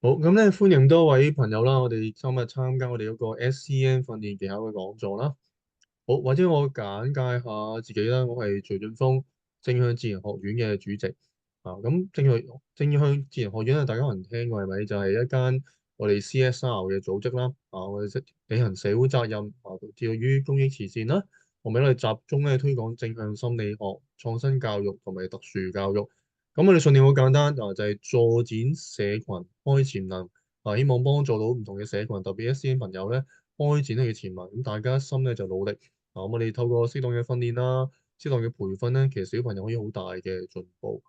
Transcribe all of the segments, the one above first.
好，咁咧歡迎多位朋友啦，我哋今日參加我哋嗰個 SCN 訓練技巧嘅講座啦。好，或者我簡介下自己啦，我係徐俊峰，正向自然學院嘅主席。咁正向自然學院咧，大家可能聽過係咪？就係一間我哋 CSR 嘅組織啦。我哋履行社會責任，致力於公益慈善啦。我哋集中咧推廣正向心理學、創新教育同埋特殊教育。咁我哋信念好簡單，就係助展社群開潛能，希望幫助到唔同嘅社群，特別一啲朋友咧開展佢嘅潛能。咁大家一心咧就努力，我哋透過適當嘅訓練啦、適當嘅培訓咧，其實小朋友可以好大嘅進步。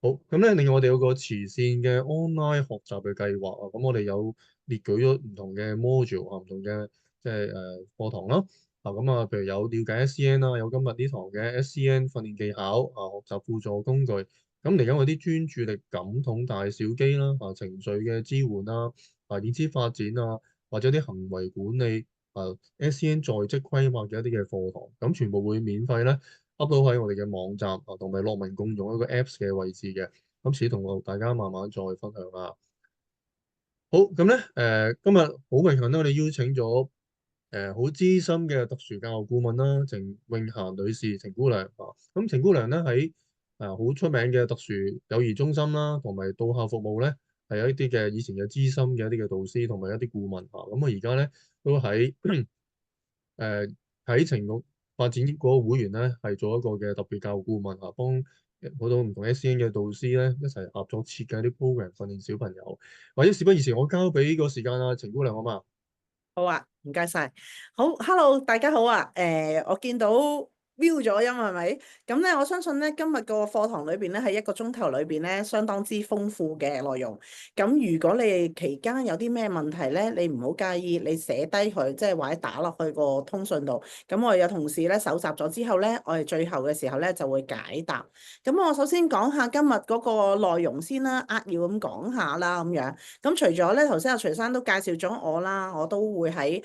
好，咁咧，另外我哋有個慈善嘅 online 學習嘅計劃啊，咁我哋有列舉咗唔同嘅 module 唔同嘅即係課堂啦。譬如有了解 SCN 啦，有今日呢堂嘅 SCN 訓練技巧學習輔助工具。咁嚟緊我啲專注力感統大小肌啦，情緒嘅支援啦，認知發展啊，或者啲行為管理SCN 在職規劃嘅一啲嘅課堂，咁全部會免費咧。upload 喺我哋嘅網站同埋樂文共用一個 Apps 嘅位置嘅，咁遲同大家慢慢再分享啦。好，咁咧今日好榮幸咧，我哋邀請咗好資深嘅特殊教育顧問啦，程詠嫻女士，程姑娘咁程姑娘咧喺好出名嘅特殊幼兒中心啦，同埋到校服務咧，係有一啲嘅以前嘅資深嘅一啲嘅導師同埋一啲顧問咁我而家咧都喺誒喺程局發展嗰個會員咧，係做一個嘅特別教育顧問幫好多唔同 SCN 嘅導師咧一齊合作設計啲 program 訓練小朋友。或者事不宜遲，我交俾個時間程姑娘好嘛？好啊，唔該晒。好，Hello，大家好啊。我見到 view 咗音係咪？咁咧，我相信咧今日個課堂裏邊咧，喺一個鐘頭裏邊咧，相當之豐富嘅內容。咁如果你哋期間有啲咩問題咧，你唔好介意，你寫低佢，即係或者打落去個通訊度。咁我哋有同事咧搜集咗之後咧，我哋最後嘅時候咧就會解答。咁我首先講下今日嗰個內容先啦，扼要咁講下啦，咁樣。咁除咗咧，頭先阿徐生都介紹咗我啦，我都會喺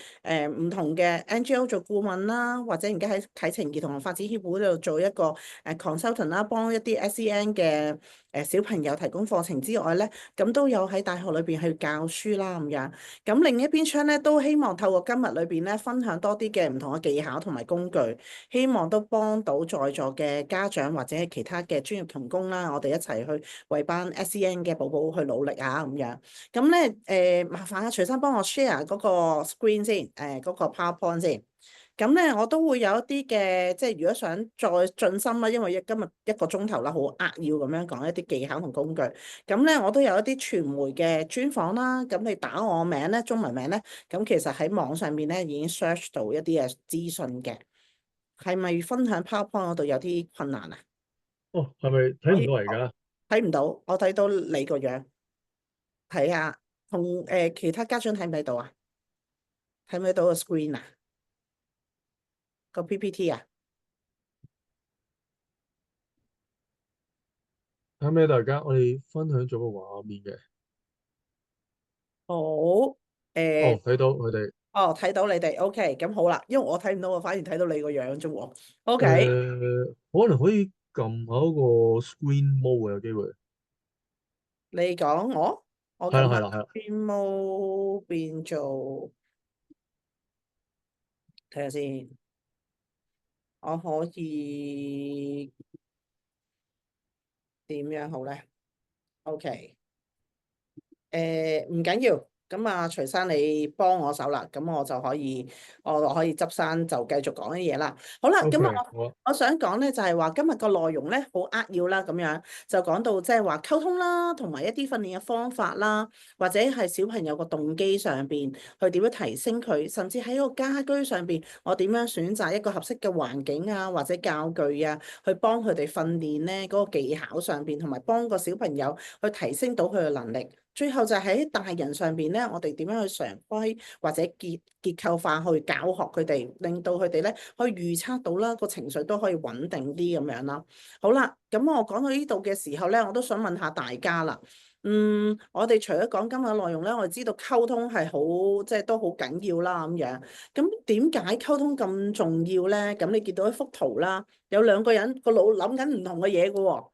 唔同嘅 NGO 做顧問啦，或者而家喺啟晴兒童同發展協會度做一個consultant 啦，幫一啲 SEN 嘅小朋友提供課程之外咧，咁都有喺大學裏邊去教書啦咁樣。咁另一邊廂咧，都希望透過今日裏邊咧，分享多啲嘅唔同嘅技巧同埋工具，希望都幫到在座嘅家長或者係其他嘅專業同工啦，我哋一齊去為班 SEN 嘅寶寶去努力啊咁樣。咁咧，麻煩阿徐生幫我 share 嗰個 screen 先，嗰個 PowerPoint 先。咁咧，我都會有一啲嘅，即係如果想再進深啦，因為今日一個鐘頭啦，好扼要咁樣講一啲技巧同工具。咁咧，我都有一啲傳媒嘅專訪啦。咁你打我名咧，中文名咧，咁其實喺網上面咧已經 search 到一啲嘅資訊嘅。係咪分享 PowerPoint 嗰度有啲困難啊？哦，係咪睇唔可以，到嚟㗎？睇唔到，我睇到你個樣，睇下同其他家長睇唔睇到啊？睇唔睇到個 screen 啊？個 PPT 啊？睇咩大家？我哋分享咗個畫面嘅。好，哦，誒、睇到佢哋。哦，睇到你哋，OK，咁好啦，因為我睇唔到，我反而睇到你個樣啫喎。OK，可能可以撳下嗰個 screen mode 有機會。你講我係啦，撳下 係啦，係啦。screen mode 變做，睇下先，我可以點樣好咧？OK。唔緊要，咁啊，徐生你幫我手啦，咁我就可以執生就繼續講啲嘢啦。好啦，咁啊，OK，好啊。我想講咧就係話今日個內容咧好扼要啦，咁樣就講到即係話溝通啦，同埋一啲訓練嘅方法啦，或者係小朋友個動機上邊去點樣提升佢，甚至喺個家居上邊，我點樣選擇一個合適嘅環境啊，或者教具啊，去幫佢哋訓練咧嗰個技巧上邊，同埋幫個小朋友去提升到佢嘅能力。最後就喺大人上邊咧，我哋點樣去常規或者結構化去教學佢哋，令到佢哋咧可以預測到啦，個情緒都可以穩定啲咁樣啦。好啦，咁我講到呢度嘅時候咧，我都想問下大家啦。我哋除咗講今日嘅內容咧，我哋知道溝通係好，即係都好緊要啦咁樣。咁點解溝通咁重要咧？咁你見到一幅圖啦，有兩個人個腦諗緊唔同嘅嘢嘅喎。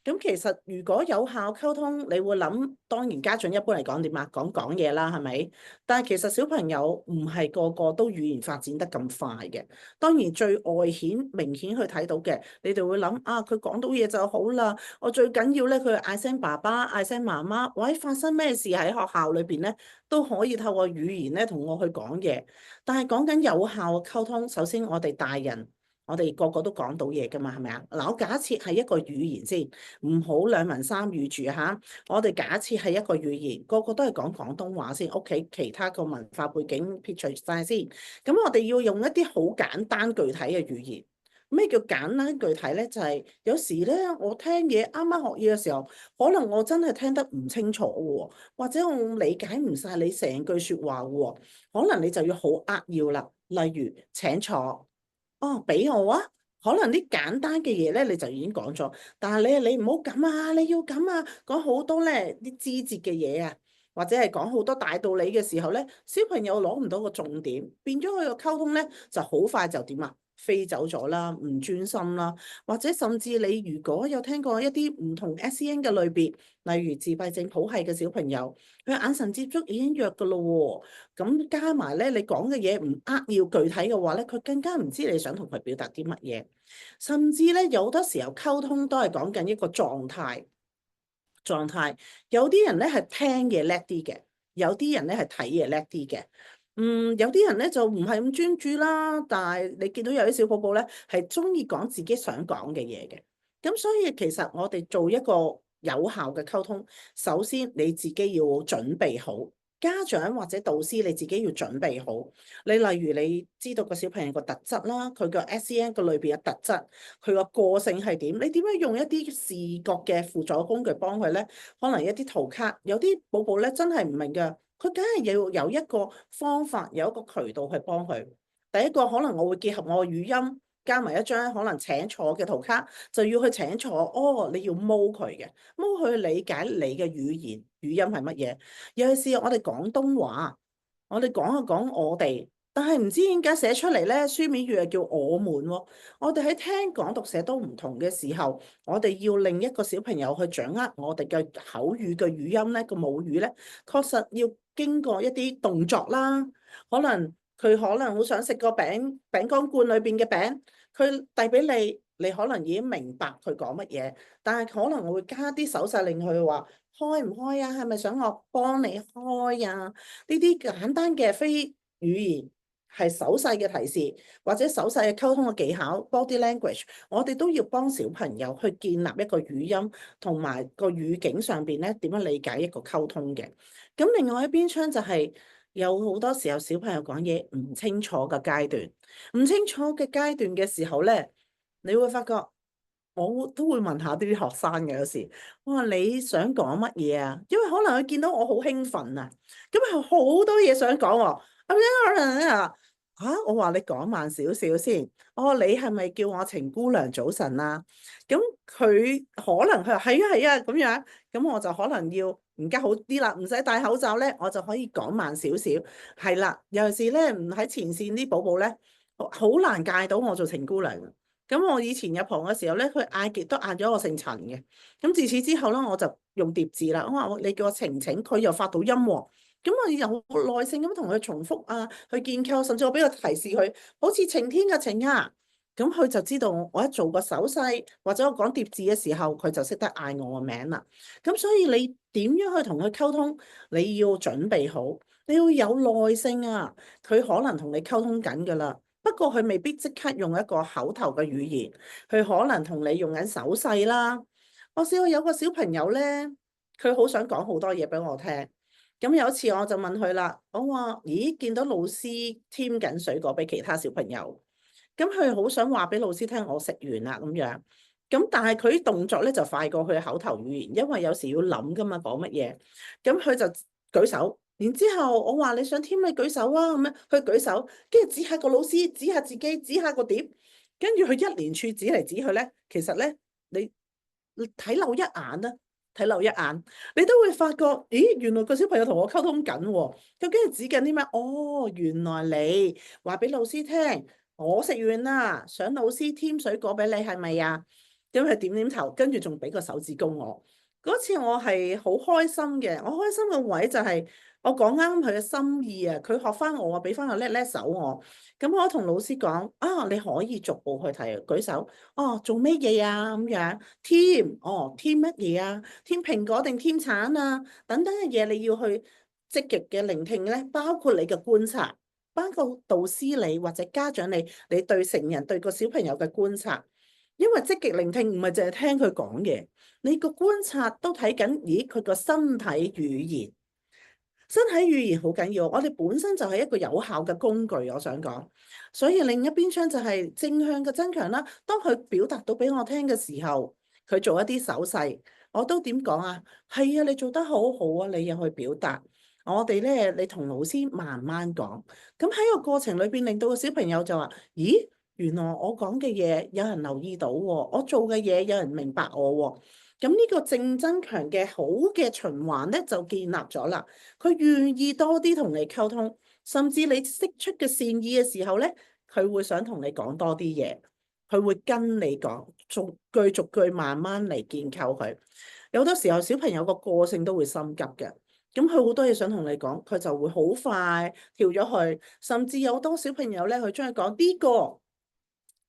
咁其實如果有效溝通，你會諗，當然家長一般嚟講點啊？講嘢啦，係咪？但係其實小朋友唔係個個都語言發展得咁快嘅。當然最外顯明顯去睇到嘅，你哋會諗啊，佢講到嘢就好啦。我最緊要咧，佢嗌聲爸爸，嗌聲媽媽，或者發生咩事喺學校裏邊咧，都可以透過語言咧同我去講嘢。但係講緊有效嘅溝通，首先我哋大人。我哋個個都講到嘢㗎嘛，係咪啊？嗱，我假設係一個語言先，唔好兩文三語住嚇。我哋假設係一個語言，個個都係講廣東話先。屋企其他個文化背景撇除晒先。咁我哋要用一啲好簡單具體嘅語言。咩叫簡單具體咧？就係有時咧，我聽嘢啱啱學嘢嘅時候，可能我真係聽得唔清楚喎，或者我理解唔晒你成句説話喎，可能你就要好扼要啦。例如請坐。哦，俾我啊！可能啲簡單嘅嘢咧，你就已經講咗，但係你唔好咁啊，你要咁啊，講好多咧啲枝節嘅嘢啊，或者係講好多大道理嘅時候咧，小朋友攞唔到個重點，變咗佢個溝通咧就好快就點啊，飛走咗啦，唔專心啦，或者甚至你如果有聽過一啲唔同 SEN 嘅類別，例如自閉症譜系嘅小朋友，佢眼神接觸已經弱噶咯喎。咁加埋咧，你講嘅嘢唔扼要具體嘅話咧，佢更加唔知你想同佢表達啲乜嘢。甚至咧，有好多時候溝通都係講緊一個狀態。有啲人咧係聽嘢叻啲嘅，有啲人咧係睇嘢叻啲嘅。有啲人咧就唔係咁專注啦，但係你見到有啲小寶寶咧係中意講自己想講嘅嘢嘅。咁所以其實我哋做一個有效嘅溝通，首先你自己要準備好。家長或者導師你自己要準備好。你例如你知道個小朋友個特質啦，佢個 SEN 個裏邊嘅特質，佢個個性係點？你點樣用一啲視覺嘅輔助工具幫佢咧？可能一啲圖卡，有啲寶寶咧真係唔明㗎，佢梗係要有一個方法，有一個渠道去幫佢。第一個可能我會結合我嘅語音。加埋一張可能請坐嘅圖卡，就要去請坐。哦，你要摸佢嘅，摸佢理解你嘅語言語音係乜嘢。尤其是我哋廣東話，我哋講一講我哋，但係唔知點解寫出嚟咧，書面語係叫我們喎。我哋喺聽講讀寫都唔同嘅時候，我哋要令一個小朋友去掌握我哋嘅口語嘅語音咧，個母語咧，確實要經過一啲動作啦，可能。佢可能好想食個餅乾罐裏邊嘅餅，佢遞俾你，你可能已經明白佢講乜嘢，但係可能我會加啲手勢令佢話開唔開啊？係咪想我幫你開啊？呢啲簡單嘅非語言係手勢嘅提示，或者手勢嘅溝通嘅技巧 （body language），我哋都要幫小朋友去建立一個語音同埋個語境上邊咧點樣理解一個溝通嘅。咁另外一邊廂就係、有好多時候小朋友講嘢唔清楚嘅階段，唔清楚嘅階段嘅時候咧，你會發覺我都會問下啲學生嘅有時，我話你想講乜嘢啊？因為可能佢見到我好興奮啊，咁係好多嘢想講喎。我話你講慢少少先。我話你係咪叫我程姑娘早晨啊？咁佢可能佢話係啊係啊咁樣，咁我就可能要而家好啲啦，唔使戴口罩咧，我就可以講慢少少。係啦，尤其是咧唔喺前線啲寶寶咧，好難戒到我做程姑娘。咁我以前入行嘅時候咧，佢嗌極都嗌咗我姓陳嘅。咁自此之後咧，我就用疊字啦。我話你叫我晴晴，佢又發到音喎。咁我又好耐性咁同佢重複啊，去建構，甚至我俾個提示佢，好似晴天嘅晴啊。咁佢就知道我一做個手勢或者我講疊字嘅時候，佢就識得嗌我個名啦。咁所以你點樣去同佢溝通？你要準備好，你要有耐性啊。佢可能同你溝通緊㗎啦，不過佢未必即刻用一個口頭嘅語言，佢可能同你用緊手勢啦。我試過有個小朋友咧，佢好想講好多嘢俾我聽。咁有一次我就問佢啦，我話：咦，見到老師添緊水果俾其他小朋友，咁佢好想話俾老師聽，我食完啦咁樣。咁但係佢啲動作咧就快過佢嘅口頭語言，因為有時要諗噶嘛，講乜嘢。咁佢就舉手，然之後我話你想添你舉手啊，咁樣佢舉手，跟住指下個老師，指下自己，指下個碟，跟住佢一連串指嚟指去咧，其實咧你睇漏一眼啦。睇漏一眼，你都會發覺，咦，原來個小朋友同我溝通緊喎，究竟係指緊啲咩？哦，原來你話俾老師聽，我食完啦，想老師添水果俾你，係咪啊？咁佢點點頭，跟住仲俾個手指公我。嗰次我係好開心嘅，我開心嘅位就係我講啱佢嘅心意啊，佢學翻我啊，俾翻個叻叻手我。咁我同老師講啊，你可以逐步去提，舉手。哦，做咩嘢啊？咁樣添，哦，添乜嘢啊？添蘋果定添橙啊？等等嘅嘢你要去積極嘅聆聽咧，包括你嘅觀察，包括導師你或者家長你，你對成人對個小朋友嘅觀察。因為積極聆聽唔係淨係聽佢講嘢，你個觀察都睇緊，咦佢個身體語言，身體語言好緊要。我哋本身就係一個有效嘅工具，我想講。所以另一邊廂就係正向嘅增強啦。當佢表達到俾我聽嘅時候，佢做一啲手勢，我都點講啊？係啊，你做得好好啊，你又去表達。我哋咧，你同老師慢慢講。咁喺個過程裏邊，令到個小朋友就話：咦？原來我講嘅嘢有人留意到喎，我做嘅嘢有人明白我喎。咁呢個正增強嘅好嘅循環咧就建立咗啦。佢願意多啲同你溝通，甚至你釋出嘅善意嘅時候咧，佢會想同你講多啲嘢，佢會跟你講，逐句逐句慢慢嚟建構佢。有好多時候小朋友個個性都會心急嘅，咁佢好多嘢想同你講，佢就會好快跳咗去，甚至有好多小朋友咧，佢中意講呢個。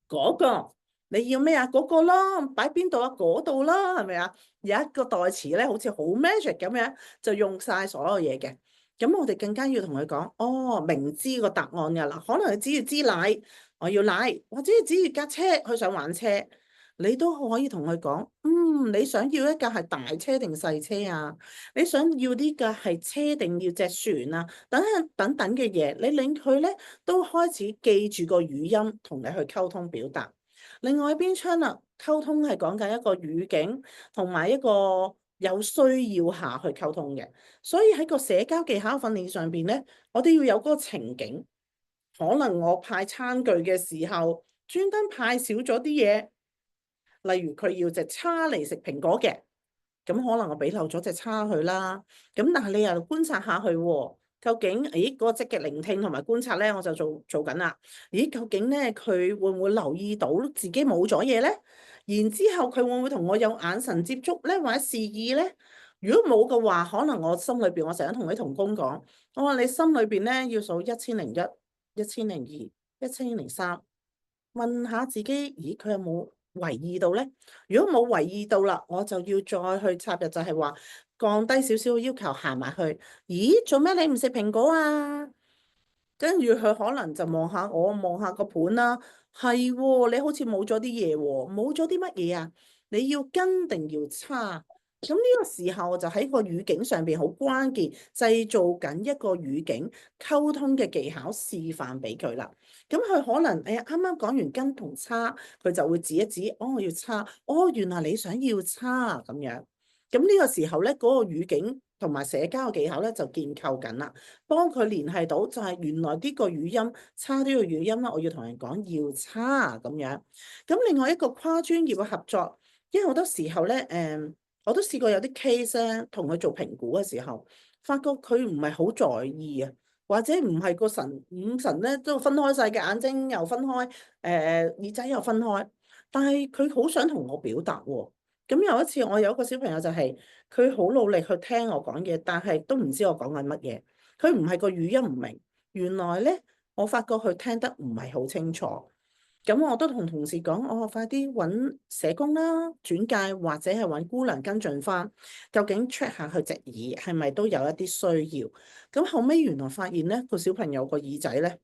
嗰個你要咩啊？嗰個咯，擺邊度啊？嗰度啦，係咪啊？有一個代詞咧，好似好 magic 咁樣，就用晒所有嘢嘅。咁我哋更加要同佢講，哦，明知個答案㗎啦，可能你只要知奶，我要奶，或者只要架車，佢想玩車，你都可以同佢講，你想要一架係大車定細車啊？你想要呢架係車定要隻船啊？等等嘅嘢，你令佢咧都開始記住個語音，同你去溝通表達。另外一邊廂啦，溝通係講緊一個語境同埋一個有需要下去溝通嘅，所以喺個社交技巧訓練上邊咧，我哋要有嗰個情景。可能我派餐具嘅時候，專登派少咗啲嘢。例如佢要隻叉嚟食蘋果嘅，咁可能我俾漏咗隻叉佢啦。咁但係你又觀察下佢喎，究竟，嗰個積極聆聽同埋觀察咧，我就做緊啦。咦，究竟咧佢會唔會留意到自己冇咗嘢咧？然之後佢會唔會同我有眼神接觸咧，或者示意咧？如果冇嘅話，可能我心裏邊我成日同啲同工講，我話你心裏邊咧要數1001、1002、1003，問下自己，咦佢有冇留意到咧？如果冇留意到啦，我就要再去插入，就係話降低少少嘅要求，行埋去。咦，做咩你唔食蘋果啊？跟住佢可能就望下我，望下個盤啦。係喎，你好似冇咗啲嘢喎，冇咗啲乜嘢啊？你要跟定要叉？咁呢個時候就喺個語境上邊好關鍵，製造緊一個語境溝通嘅技巧示範俾佢啦。咁佢可能啱啱講完跟同叉，佢就會指一指，哦，我要叉，哦，原來你想要叉咁樣。咁呢個時候咧，嗰個語境同埋社交技巧咧就建構緊啦，幫佢聯繫到就係原來呢個語音叉呢個語音啦，我要同人講要叉咁樣。咁另外一個跨專業嘅合作，因為好多時候咧，我都試過有啲 case 咧，同佢做評估嘅時候，發覺佢唔係好在意啊，或者唔係個五神咧都分開晒嘅，眼睛又分開，耳仔又分開，但係佢好想同我表達喎。咁有一次，我有一個小朋友就係佢好努力去聽我講嘢，但係都唔知我講緊乜嘢。佢唔係個語音唔明，原來咧我發覺佢聽得唔係好清楚。咁我都同同事講，我快啲揾社工啦，轉介或者係揾姑娘跟進翻，究竟 check 下佢隻耳係咪都有一啲需要。咁後尾原來發現咧，個小朋友個耳仔咧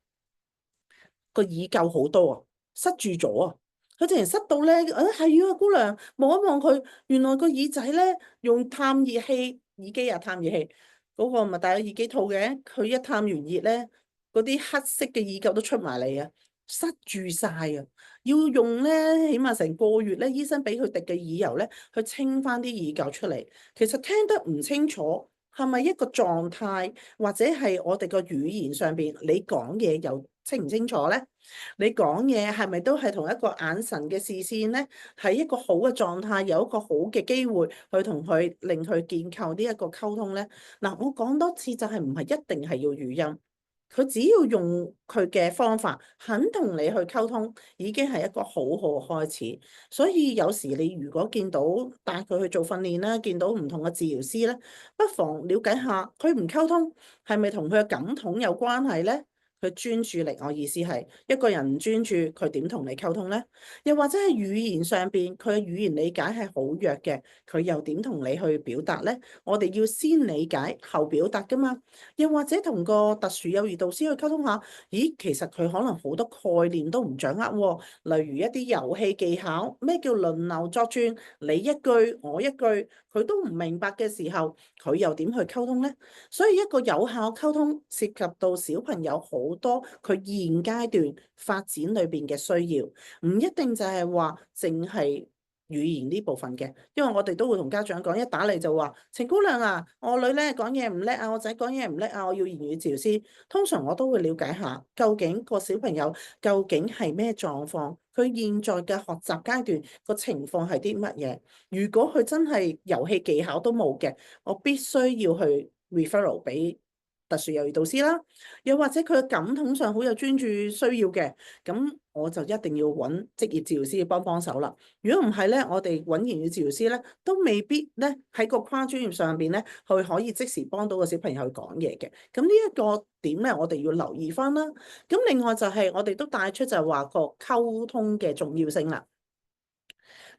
個耳垢好多啊，塞住咗啊！佢直情塞到咧，係啊，姑娘望一望佢，原來個耳仔咧用探熱器耳機啊，探熱器嗰個咪戴個耳機套嘅，佢一探完熱咧，嗰啲黑色嘅耳垢都出埋嚟啊，塞住晒啊！要用咧，起碼成個月咧，醫生俾佢滴嘅耳油咧，去清翻啲耳垢出嚟。其實聽得唔清楚，係咪一個狀態，或者係我哋個語言上邊，你講嘢又清唔清楚咧？你講嘢係咪都係同一個眼神嘅視線咧？係一個好嘅狀態，有一個好嘅機會去同佢令佢建構呢一個溝通咧。嗱，我講多次就係唔係一定係要語音。佢只要用佢嘅方法，肯同你去溝通，已經係一個好好嘅開始。所以有時你如果見到帶佢去做訓練啦，見到唔同嘅治療師咧，不妨了解下佢唔溝通係咪同佢嘅感統有關係咧？佢專注力，我意思係一個人唔專注，佢點同你溝通咧？又或者係語言上邊，佢嘅語言理解係好弱嘅，佢又點同你去表達咧？我哋要先理解後表達噶嘛。又或者同個特殊幼兒導師去溝通下，咦，其實佢可能好多概念都唔掌握喎，例如一啲遊戲技巧，咩叫輪流作轉，你一句我一句，佢都唔明白嘅時候，佢又點去溝通呢？所以一個有效溝通涉及到小朋友好多佢現階段發展裏邊嘅需要，唔一定就係話淨係語言呢部分嘅，因為我哋都會同家長講，一打嚟就話：程姑娘啊，我女咧講嘢唔叻啊，我仔講嘢唔叻啊，我要言語治療師。通常我都會了解下，究竟個小朋友究竟係咩狀況，佢現在嘅學習階段個情況係啲乜嘢。如果佢真係遊戲技巧都冇嘅，我必須要去 referral 俾特殊幼兒導師啦，又或者佢嘅感統上好有專注需要嘅，咁我就一定要揾職業治療師幫幫手啦。如果唔係咧，我哋揾言語治療師咧，都未必咧喺個跨專業上邊咧，佢可以即時幫到個小朋友去講嘢嘅。咁呢一個點咧，我哋要留意翻啦。咁另外就係我哋都帶出就係話個溝通嘅重要性啦。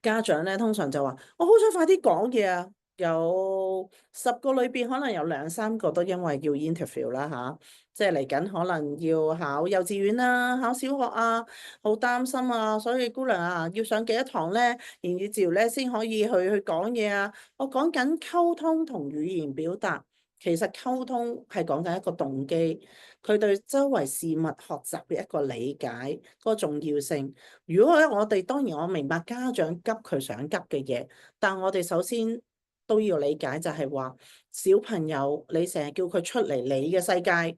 家長咧通常就話：我好想快啲講嘢啊！有10個裏邊，可能有2、3個都因為要 interview 啦嚇，即係嚟緊可能要考幼稚園啦、考小學啊，好擔心啊！所以姑娘啊，要上幾多堂咧，言語治療咧先可以去講嘢啊！我講緊溝通同語言表達，其實溝通係講緊一個動機，佢對周圍事物學習嘅一個理解嗰個重要性。如果咧，我哋當然我明白家長急佢想急嘅嘢，但我哋首先都要理解就係話，小朋友你成日叫佢出嚟你嘅世界，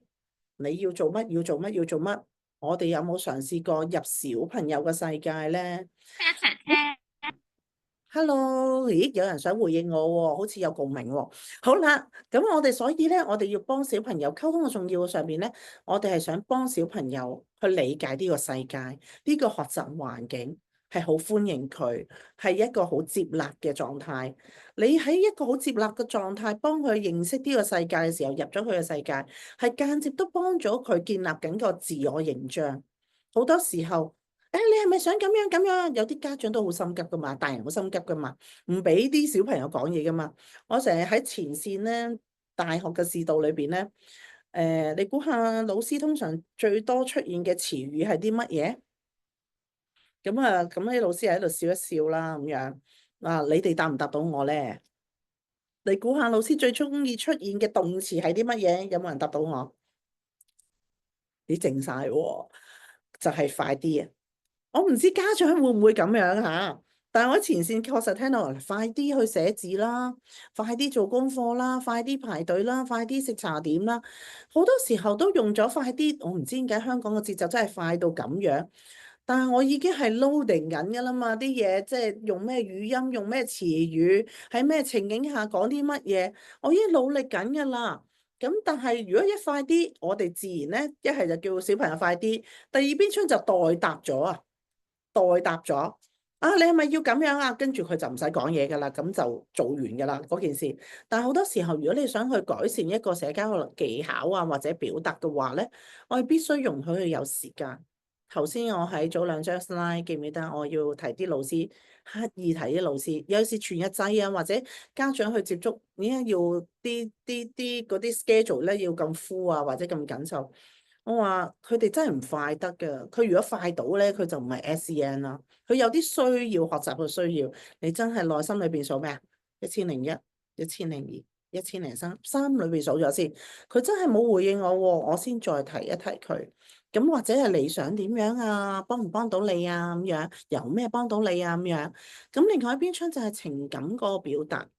你要做乜要做乜要做乜，我哋有冇嘗試過入小朋友嘅世界咧？Hello，咦，有人想回應我喎，好似有共鳴喎。好啦，咁我哋所以咧，我哋要幫小朋友溝通嘅重要上邊咧，我哋係想幫小朋友去理解呢個世界，呢個學習環境係好歡迎佢，係一個好接納嘅狀態。你喺一個好接納嘅狀態，幫佢認識呢個世界嘅時候，入咗佢嘅世界，係間接都幫咗佢建立緊個自我形象。好多時候。誒，你係咪想咁樣咁樣？有啲家長都好心急噶嘛，大人好心急噶嘛，唔俾啲小朋友講嘢噶嘛。我成日喺前線咧，大學嘅視導裏邊咧，你估下老師通常最多出現嘅詞語係啲乜嘢？咁啊，咁啲老師喺度笑一笑啦，咁樣啊，你哋答唔答到我咧？你估下老師最中意出現嘅動詞係啲乜嘢？有冇人答到我？你靜晒喎，就係快啲啊！我唔知家長會唔會咁樣嚇，但係我喺前線確實聽到，快啲去寫字啦，快啲做功課啦，快啲排隊啦，快啲食茶點啦，好多時候都用咗快啲。我唔知點解香港嘅節奏真係快到咁樣，但係我已經係 loading 緊㗎啦嘛，啲嘢即係用咩語音，用咩詞語，喺咩情景下講啲乜嘢，我已經努力緊㗎啦。咁但係如果一快啲，我哋自然咧一係就叫小朋友快啲，第二邊廂就代答咗啊！代答咗啊！你係咪要咁樣啊？跟住佢就唔使講嘢噶啦，咁就做完噶啦嗰件事。但係好多時候，如果你想去改善一個社交技巧啊，或者表達嘅話咧，我係必須容許佢有時間。頭先我喺早兩張 slide 記唔記得？我要提啲老師，刻意提啲老師，有時全日制啊，或者家長去接觸，點解要啲嗰啲 schedule 咧要咁 full 啊，或者咁緊湊？我話佢哋真係唔快得㗎，佢如果快到咧，佢就唔係 SEN 啦。佢有啲需要學習嘅需要，你真係內心裏邊數咩啊？1001、1002、1003，三裏邊數咗先。佢真係冇回應我喎，我先再提一提佢。咁或者係你想點樣啊？幫唔幫到你啊？咁樣有咩幫到你啊？咁樣咁另外一邊廂就係情感嗰個表達。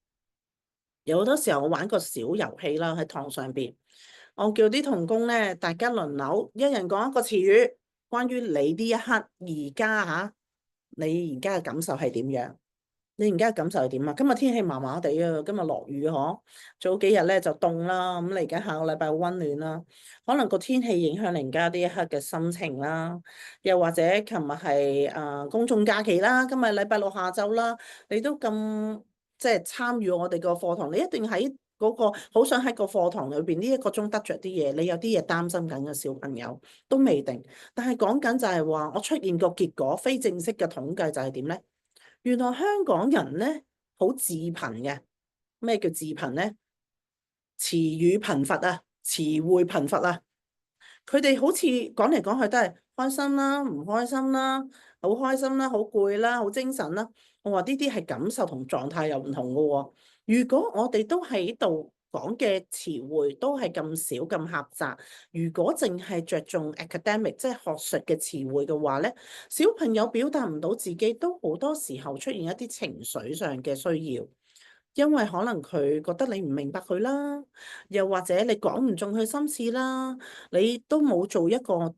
有好多時候我玩個小遊戲啦，喺堂上邊。我叫啲同工咧，大家輪流，一人講一個詞語，關於你呢一刻而家嚇，你而家嘅感受係點樣？你而家嘅感受係點啊？今日天氣麻麻地啊，今日落雨嗬，早幾日咧就凍啦，咁嚟緊下個禮拜溫暖啦，可能個天氣影響你而家呢一刻嘅心情啦，又或者琴日係公眾假期啦，今日禮拜六下晝啦，你都咁即係參與我哋個課堂，你一定喺嗰個好想喺個課堂裏邊呢一個鐘得着啲嘢，你有啲嘢擔心緊嘅小朋友都未定，但係講緊就係話我出現個結果，非正式嘅統計就係點咧？原來香港人咧好自貧嘅。咩叫自貧咧？詞語貧乏啊，詞彙貧乏啊。佢哋好似講嚟講去都係開心啦、唔開心啦、好開心啦、好攰啦、好精神啦。我話呢啲係感受同狀態又唔同嘅喎。如果我哋都喺度講嘅詞彙都係咁少咁狹窄，如果淨係着重 academic 即係學術嘅詞彙嘅話咧，小朋友表達唔到自己，都好多時候出現一啲情緒上嘅需要。因為可能佢覺得你唔明白佢啦，又或者你講唔中佢心事啦，你都冇做一個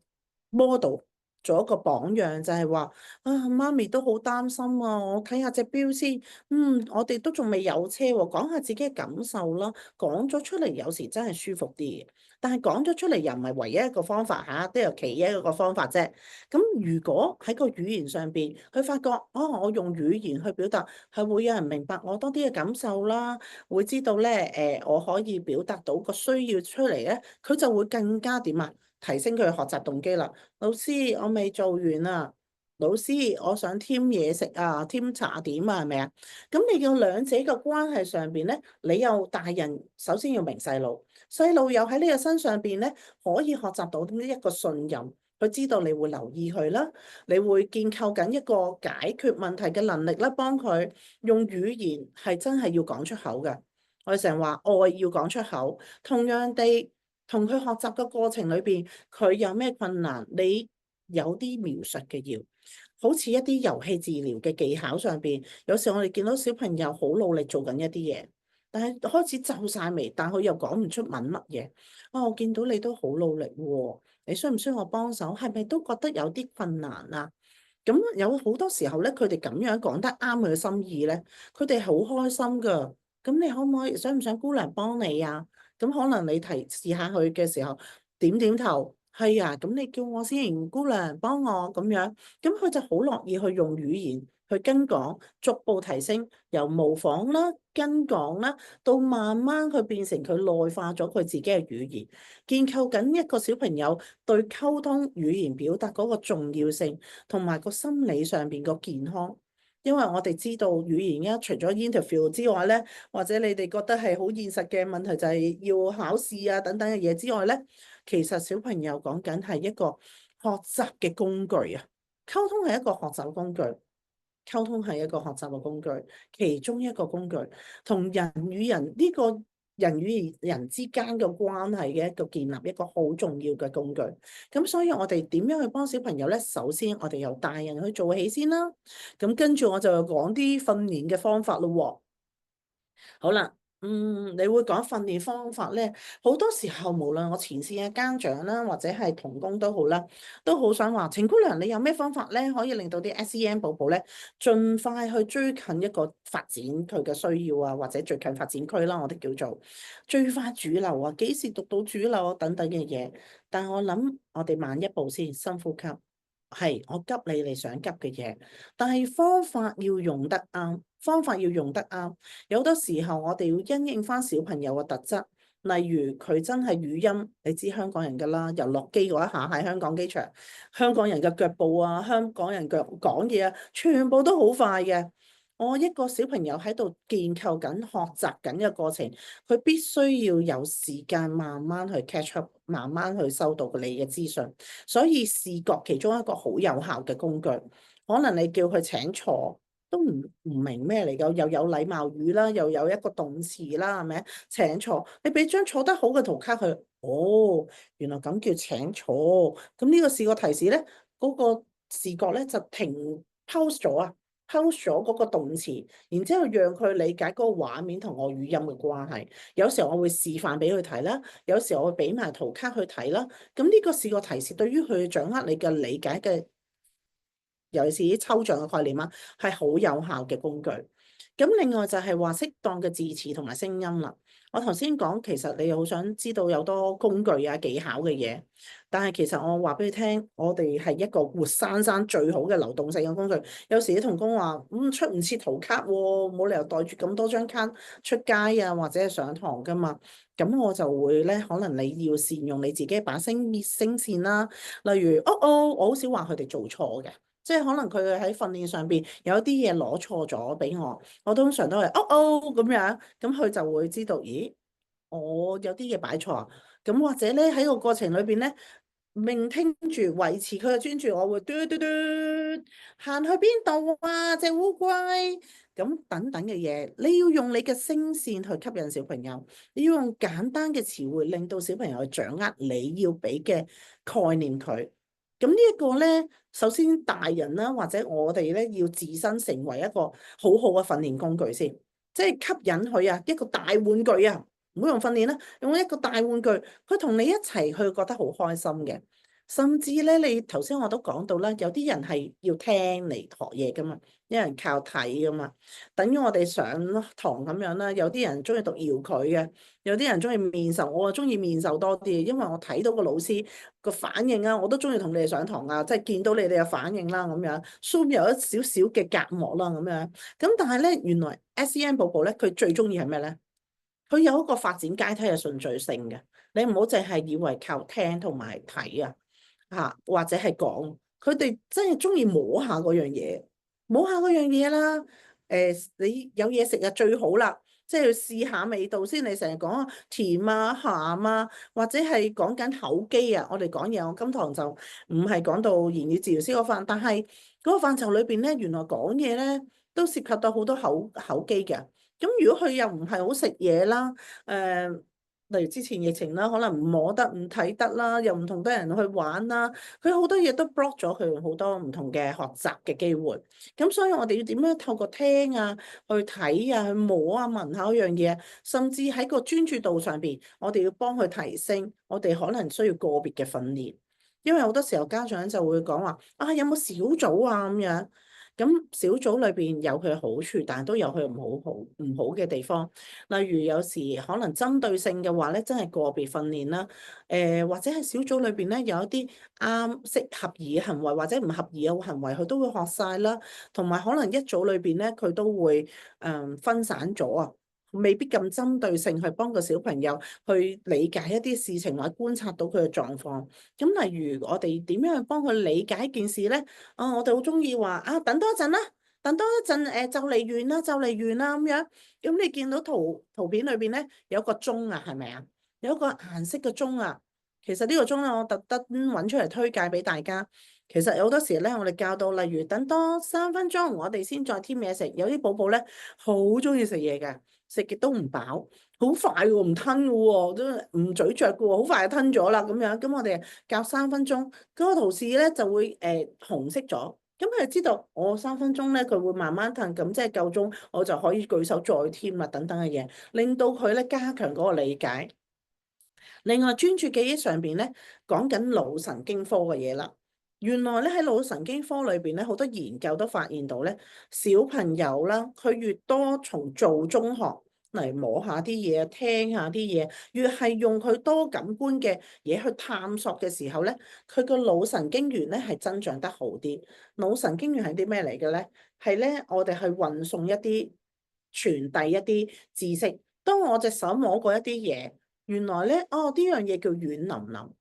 model，做一個榜樣，就係話啊，媽咪都好擔心啊，我睇下隻錶先，我哋都仲未有車喎，講下自己嘅感受啦，講咗出嚟有時真係舒服啲嘅，但係講咗出嚟又唔係唯一一個方法嚇，都有其一個方法啫。咁如果喺個語言上邊，佢發覺哦，我用語言去表達係會有人明白我多啲嘅感受啦，會知道咧我可以表達到個需要出嚟咧，佢就會更加點啊，提升佢嘅學習動機啦。老師，我未做完啊！老師，我想添嘢食啊，添茶點啊，係咪啊？咁你要兩者嘅關係上邊咧，你又大人首先要明細路，細路又喺呢個身上邊咧，可以學習到呢一個信任。佢知道你會留意佢啦，你會建構緊一個解決問題嘅能力啦，幫佢用語言係真係要講出口嘅。我哋成日話愛要講出口，同樣地，同佢學習嘅過程裏邊，佢有咩困難，你有啲描述嘅要，好似一啲遊戲治療嘅技巧上邊，有時我哋見到小朋友好努力做緊一啲嘢，但係開始皺晒眉，但佢又講唔出問乜嘢。啊，我見到你都好努力喎。你需唔需要我幫手？係咪都覺得有啲困難啊？咁有好多時候咧，佢哋咁樣講得啱佢嘅心意咧，佢哋好開心噶。咁你可唔可以想唔想姑娘幫你啊？咁可能你提示下佢嘅時候，點點頭，係啊。咁你叫我先，姑娘幫我咁樣，咁佢就好樂意去用語言去跟講，逐步提升，由模仿啦、跟講啦，到慢慢佢變成佢內化咗佢自己嘅語言。建構緊一個小朋友對溝通語言表達嗰個重要性，同埋個心理上邊個健康。因為我哋知道語言而家除咗 interview 之外咧，或者你哋覺得係好現實嘅問題就係要考試啊等等嘅嘢之外咧，其實小朋友講緊係一個學習嘅工具啊。溝通係一個學習工具，溝通係一個學習嘅工具，其中一個工具，同人與人呢個人與人之間嘅關係嘅一個建立一個好重要嘅工具。咁所以我哋點樣去幫小朋友咧？首先我哋由大人去做起先啦。咁跟住我就講啲訓練嘅方法咯喎。好啦，你會講訓練方法咧，好多時候無論我前線嘅家長啦，或者係同工都好啦，都好想話，程姑娘你有咩方法咧，可以令到啲 SEN 寶寶咧，盡快去追近一個發展佢嘅需要啊，或者最近發展區啦，我哋叫做最快主流啊，幾時讀到主流啊等等嘅嘢。但係我諗我哋慢一步先，深呼吸。係，我急你想急嘅嘢，但係方法要用得啱，方法要用得啱。有好多時候我哋要因應翻小朋友嘅特質，例如佢真係語音，你知香港人㗎啦，由落機嗰一下喺香港機場，香港人嘅腳步啊，香港人腳講嘢啊，全部都好快嘅。我一個小朋友喺度建構緊、學習緊嘅過程，佢必須要有時間慢慢去 catch up，慢慢去收到你嘅資訊。所以視覺其中一個好有效嘅工具，可能你叫佢請坐都唔明咩嚟㗎，又有禮貌語啦，又有一個動詞啦，係咪？請坐，你俾張坐得好嘅圖卡佢，哦，原來咁叫請坐。咁呢個視覺提示咧，嗰個視覺咧就停 pause 咗啊。post 咗嗰個動詞，然之後讓佢理解嗰個畫面同我語音嘅關係。有時候我會示範俾佢睇啦，有時候我會俾埋圖卡去睇啦。咁呢個視覺提示對於佢掌握你嘅理解嘅，尤其是啲抽象嘅概念啊，係好有效嘅工具。咁另外就係話適當嘅字詞同埋聲音啦。我頭先講，其實你好想知道有多工具啊、技巧嘅嘢，但係其實我話俾你聽，我哋係一個活生生最好嘅流動性嘅工具。有時啲同工話，出唔切圖卡喎，冇理由袋住咁多張卡出街啊，或者係上堂噶嘛。咁我就會咧，可能你要善用你自己把聲聲線啦。例如，我好少話佢哋做錯嘅。即係可能佢喺訓練上邊有啲嘢攞錯咗俾我通常都係咁樣，咁佢就會知道，咦，我有啲嘢擺錯啊。咁或者咧喺個過程裏邊咧，聆聽住維持佢嘅專注，我會嘟嘟嘟行去邊度啊？隻烏龜咁等等嘅嘢，你要用你嘅聲線去吸引小朋友，你要用簡單嘅詞彙令到小朋友去掌握你要俾嘅概念佢。咁呢一個咧，首先大人啦，或者我哋咧要自身成為一個好好嘅訓練工具先，即係吸引佢啊，一個大玩具啊，唔好用訓練啦，用一個大玩具，佢同你一齊，佢覺得好開心嘅。甚至咧，你頭先我都講到啦，有啲人係要聽嚟學嘢噶嘛，有人靠睇噶嘛，等於我哋上堂咁樣啦。有啲人中意讀遙距嘅，有啲人中意面授，我啊中意面授多啲，因為我睇到個老師個反應啊，我都中意同你哋上堂啊，即係見到你哋嘅反應啦咁樣，Zoom 有一少少嘅隔膜啦咁樣。咁但係咧，原來 SEN 寶寶咧，佢最中意係咩咧？佢有一個發展階梯嘅順序性嘅，你唔好淨係以為靠聽同埋睇啊。或者係講，佢哋真係中意摸下嗰樣嘢，摸下嗰樣嘢啦。你有嘢食啊最好啦，即係要試下味道先。你成日講啊甜啊鹹啊，或者係講緊口肌啊。我哋講嘢，我今堂就唔係講到言語治療師嗰範，但係嗰個範疇裏邊咧，原來講嘢咧都涉及到好多口肌嘅。咁如果佢又唔係好食嘢啦，例如之前疫情啦，可能唔摸得、唔睇得啦，又唔同得人去玩啦，佢好多嘢都 block 咗佢好多唔同嘅學習嘅機會。咁所以我哋要點樣透過聽啊、去睇啊、去摸啊、聞下嗰樣嘢，甚至喺個專注度上邊，我哋要幫佢提升。我哋可能需要個別嘅訓練，因為好多時候家長就會講話啊，有冇小組啊咁樣。咁小組裏邊有佢嘅好處，但係都有佢唔好嘅地方。例如有時可能針對性嘅話咧，真係個別訓練啦。或者係小組裏邊咧有一啲啱適合宜嘅行為，或者唔合宜嘅行為，佢都會學晒啦。同埋可能一組裏邊咧，佢都會分散咗啊。未必咁針對性去幫個小朋友去理解一啲事情或者觀察到佢嘅狀況。咁例如我哋點樣去幫佢理解一件事咧？我哋好中意話啊，等多一陣啦，等多一陣，就嚟完啦，就嚟完啦咁樣。咁你見到圖片裏邊咧有個鐘啊，係咪啊？有一個顏色嘅鐘啊。其實呢個鐘咧，我特登揾出嚟推介俾大家。其實有好多時咧，我哋教到，例如等多3分鐘，我哋先再添嘢食。有啲寶寶咧好中意食嘢嘅。食極都唔飽，好快喎，唔吞嘅喎，都唔咀嚼嘅喎，好快就吞咗啦咁樣。咁我哋教3分鐘，嗰個圖示咧就會紅色咗。咁佢就知道我3分鐘咧，佢會慢慢吞，咁即係夠鐘，我就可以舉手再添啊等等嘅嘢，令到佢咧加強嗰個理解。另外專注記憶上邊咧，講緊腦神經科嘅嘢啦。原來咧喺腦神經科裏邊咧，好多研究都發現到咧，小朋友啦，佢越多從做中學嚟摸下啲嘢、聽下啲嘢，越係用佢多感官嘅嘢去探索嘅時候咧，佢個腦神經元咧係增長得好啲。腦神經元係啲咩嚟嘅咧？係咧我哋去運送一啲、傳遞一啲知識。當我隻手摸過一啲嘢。原來咧，呢樣嘢叫軟腍腍，呢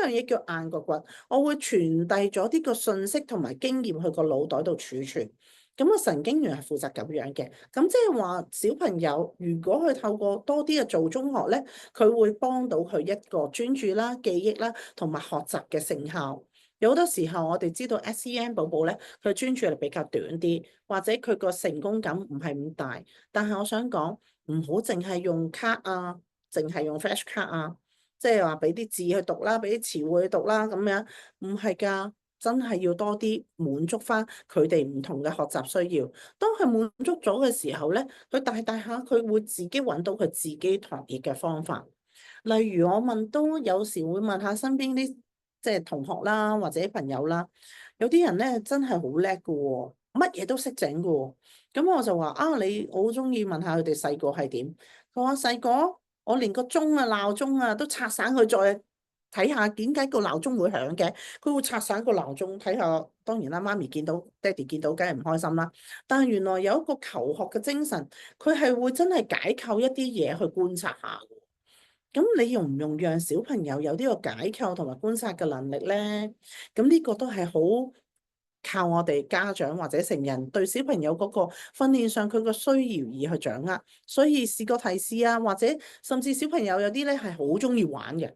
樣嘢叫硬骨骨，我會傳遞咗啲個信息同埋經驗去個腦袋度儲存。咁個神經元係負責咁樣嘅。咁即係話小朋友，如果佢透過多啲嘅做中學咧，佢會幫到佢一個專注啦、記憶啦同埋學習嘅成效。有好多時候我哋知道 SEN 寶寶咧，佢專注力比較短啲，或者佢個成功感唔係咁大。但係我想講，唔好淨係用卡啊。淨係用 flash 卡啊，即係話俾啲字去讀啦，俾啲詞彙去讀啦，咁樣唔係㗎，真係要多啲滿足翻佢哋唔同嘅學習需要。當佢滿足咗嘅時候咧，佢大大下佢會自己揾到佢自己學習嘅方法。例如我問都有時會問下身邊啲即係同學啦，或者朋友啦，有啲人咧真係好叻㗎喎。乜嘢都識整嘅喎。咁我就話啊，我好中意問下佢哋細個係點。佢話細個我連個鐘啊、鬧鐘啊都拆散佢再睇下點解個鬧鐘會響嘅。佢會拆散個鬧鐘睇下。當然啦，媽咪見到、爹哋見到，梗係唔開心啦。但係原來有一個求學嘅精神，佢係會真係解構一啲嘢去觀察下。咁你用唔用讓小朋友有呢個解構同埋觀察嘅能力咧？咁呢個都係好靠我哋家長或者成人對小朋友嗰個訓練上佢個需要而去掌握。所以試過提示啊，或者甚至小朋友有啲咧係好中意玩嘅，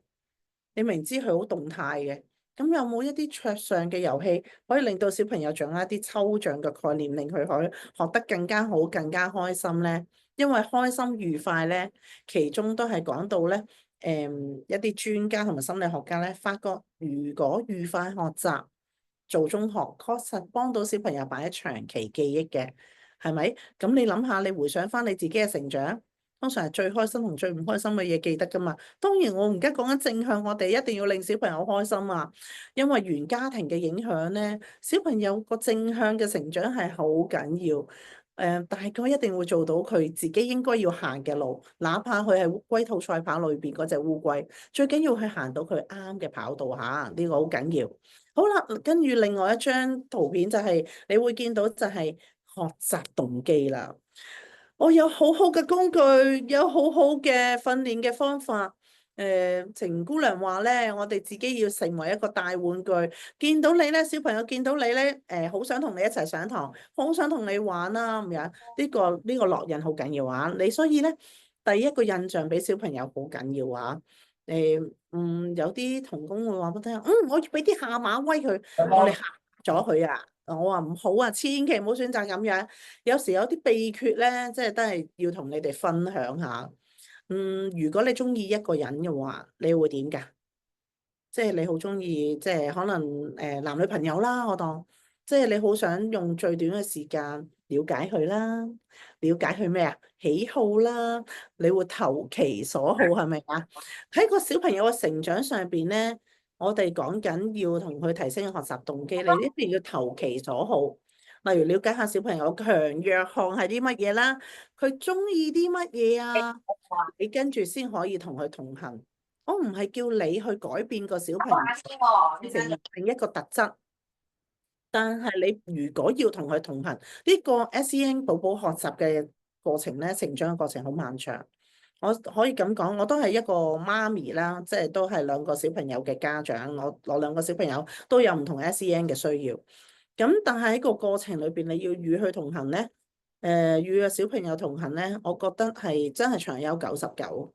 你明知佢好動態嘅，咁有冇一啲桌上嘅遊戲可以令到小朋友掌握一啲抽象嘅概念，令佢可以學得更加好、更加開心咧？因為開心愉快咧，其中都係講到咧，一啲專家同埋心理學家咧，發覺如果愉快學習做中學，確實幫到小朋友擺喺長期記憶嘅，係咪？咁你諗下，你回想翻你自己嘅成長，通常係最開心同最唔開心嘅嘢記得噶嘛？當然，我而家講緊正向，我哋一定要令小朋友開心啊，因為原家庭嘅影響咧，小朋友個正向嘅成長係好緊要。大概一定會做到佢自己應該要行嘅路，哪怕佢係烏龜兔賽跑裏邊嗰隻烏龜，最緊要係行到佢啱嘅跑道嚇，呢個好緊要。好啦，跟住另外一張圖片就係你會見到就係學習動機啦。我有好好嘅工具，有好好嘅訓練嘅方法。程姑娘話咧，我哋自己要成為一個大玩具。見到你咧，小朋友見到你咧，好想同你一齊上堂，好想同你玩啦咁樣。呢個烙印好緊要啊！你所以咧，第一個印象俾小朋友好緊要啊。有啲童工會話俾我聽，我要俾啲下馬威佢，我哋嚇咗佢啊！我話唔好啊，千祈唔好選擇咁樣。有時有啲秘訣咧，即係都係要同你哋分享下。如果你中意一個人嘅話，你會點㗎？即係你好中意，即係可能男女朋友啦，我當，即係你好想用最短嘅時間了解佢啦，了解佢咩啊？喜好啦，你會投其所好係咪啊？喺個小朋友嘅成長上邊咧，我哋講緊要同佢提升學習動機，你一定要投其所好。例如了解下小朋友強弱項係啲乜嘢啦，佢中意啲乜嘢啊？你跟住先可以同佢同行。我唔係叫你去改變個小朋友成另一個特質，但係你如果要同佢同行，呢個 SEN 寶寶學習嘅過程咧，成長嘅過程好漫長。我可以咁講，我都係一個媽咪啦，即係都係兩個小朋友嘅家長。我兩個小朋友都有唔同 SEN 嘅需要。咁但係喺個過程裏邊，你要與佢同行咧，與個小朋友同行咧，我覺得係真係長有99。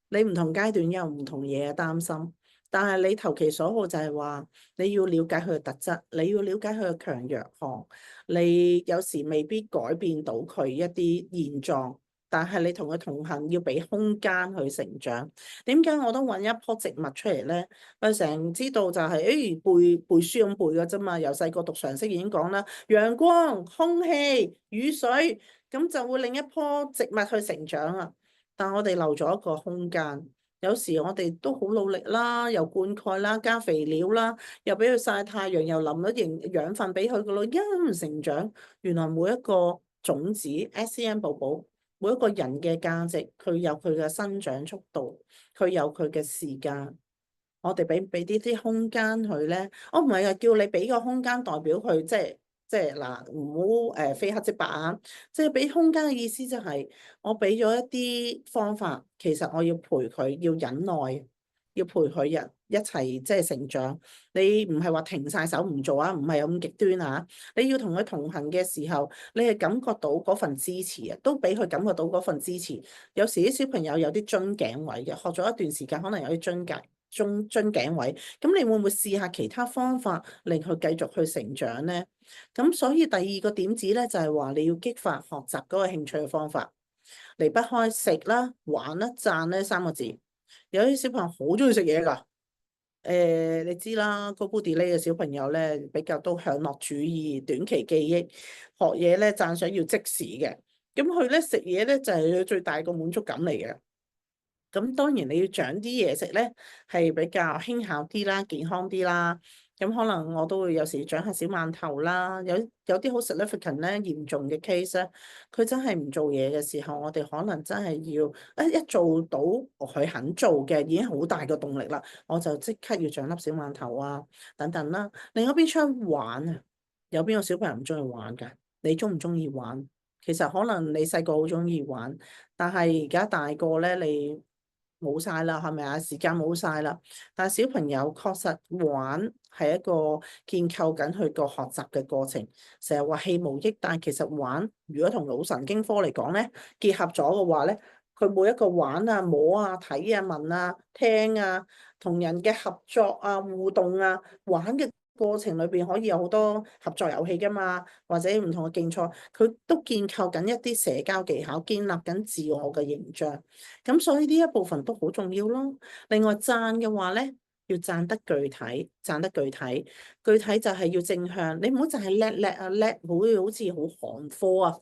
你唔同階段有唔同嘢嘅擔心，但係你投其所好就係話你要了解佢嘅特質，你要了解佢嘅強弱項，你有時未必改變到佢一啲現狀。但係你同佢同行，要俾空間去成長。點解我都揾一棵植物出嚟咧？我成日知道就係、背書咁背嘅啫嘛。由細個讀常識已經講啦，陽光、空氣、雨水，咁就會令一棵植物去成長啊。但我哋留咗一個空間，有時我哋都好努力啦，又灌溉啦，加肥料啦，又俾佢曬太陽，又淋咗養分俾佢噶咯，一唔成長。原來每一個種子 SEN 寶寶，每一個人嘅價值，佢有佢嘅生長速度，佢有佢嘅時間。我哋俾啲空間佢咧，我唔係啊，叫你俾個空間代表佢，即係嗱，唔好非黑即白啊！即係俾空間嘅意思就係，我俾咗一啲方法，其實我要陪佢，要忍耐，要陪佢一齊即係成長。你唔係話停晒手唔做啊，唔係咁極端啊！你要同佢同行嘅時候，你係感覺到嗰份支持啊，都俾佢感覺到嗰份支持。有時啲小朋友有啲樽頸位嘅，學咗一段時間，可能有啲樽頸位，咁你會唔會試下其他方法令佢繼續去成長咧？咁所以第二個點子咧就係話你要激發學習嗰個興趣嘅方法，離不開食啦、玩啦、讚呢3個字。有啲小朋友好中意食嘢㗎，你知啦，高高哋呢嘅小朋友咧比較都享樂主義、短期記憶，學嘢咧讚賞要即時嘅，咁佢咧食嘢咧就係佢最大個滿足感嚟嘅。咁當然你要長啲嘢食咧，係比較輕巧啲啦、健康啲啦。咁可能我都會有時長下小饅頭啦。有啲好 significant 咧嚴重嘅 case 咧，佢真係唔做嘢嘅時候，我哋可能真係要一做到佢肯做嘅，已經好大個動力啦，我就即刻要長粒小饅頭啊等等啦。另一邊廂玩啊，有邊個小朋友唔中意玩㗎？你中唔中意玩？其實可能你細個好中意玩，但係而家大個咧，你冇晒啦，係咪啊？時間冇晒啦。但係小朋友確實玩係一個建構緊佢個學習嘅過程。成日話氣無益，但係其實玩如果同腦神經科嚟講咧，結合咗嘅話咧，佢每一個玩啊、摸啊、睇啊、聞啊、聽啊，同人嘅合作啊、互動啊、玩嘅過程裏邊可以有好多合作遊戲㗎嘛，或者唔同嘅競賽，佢都建構緊一啲社交技巧，建立緊自我嘅形象。咁所以呢一部分都好重要咯。另外讚嘅話咧，要讚得具體，讚得具體，具體就係要正向，你唔好就係叻叻啊叻，好似好韓科啊，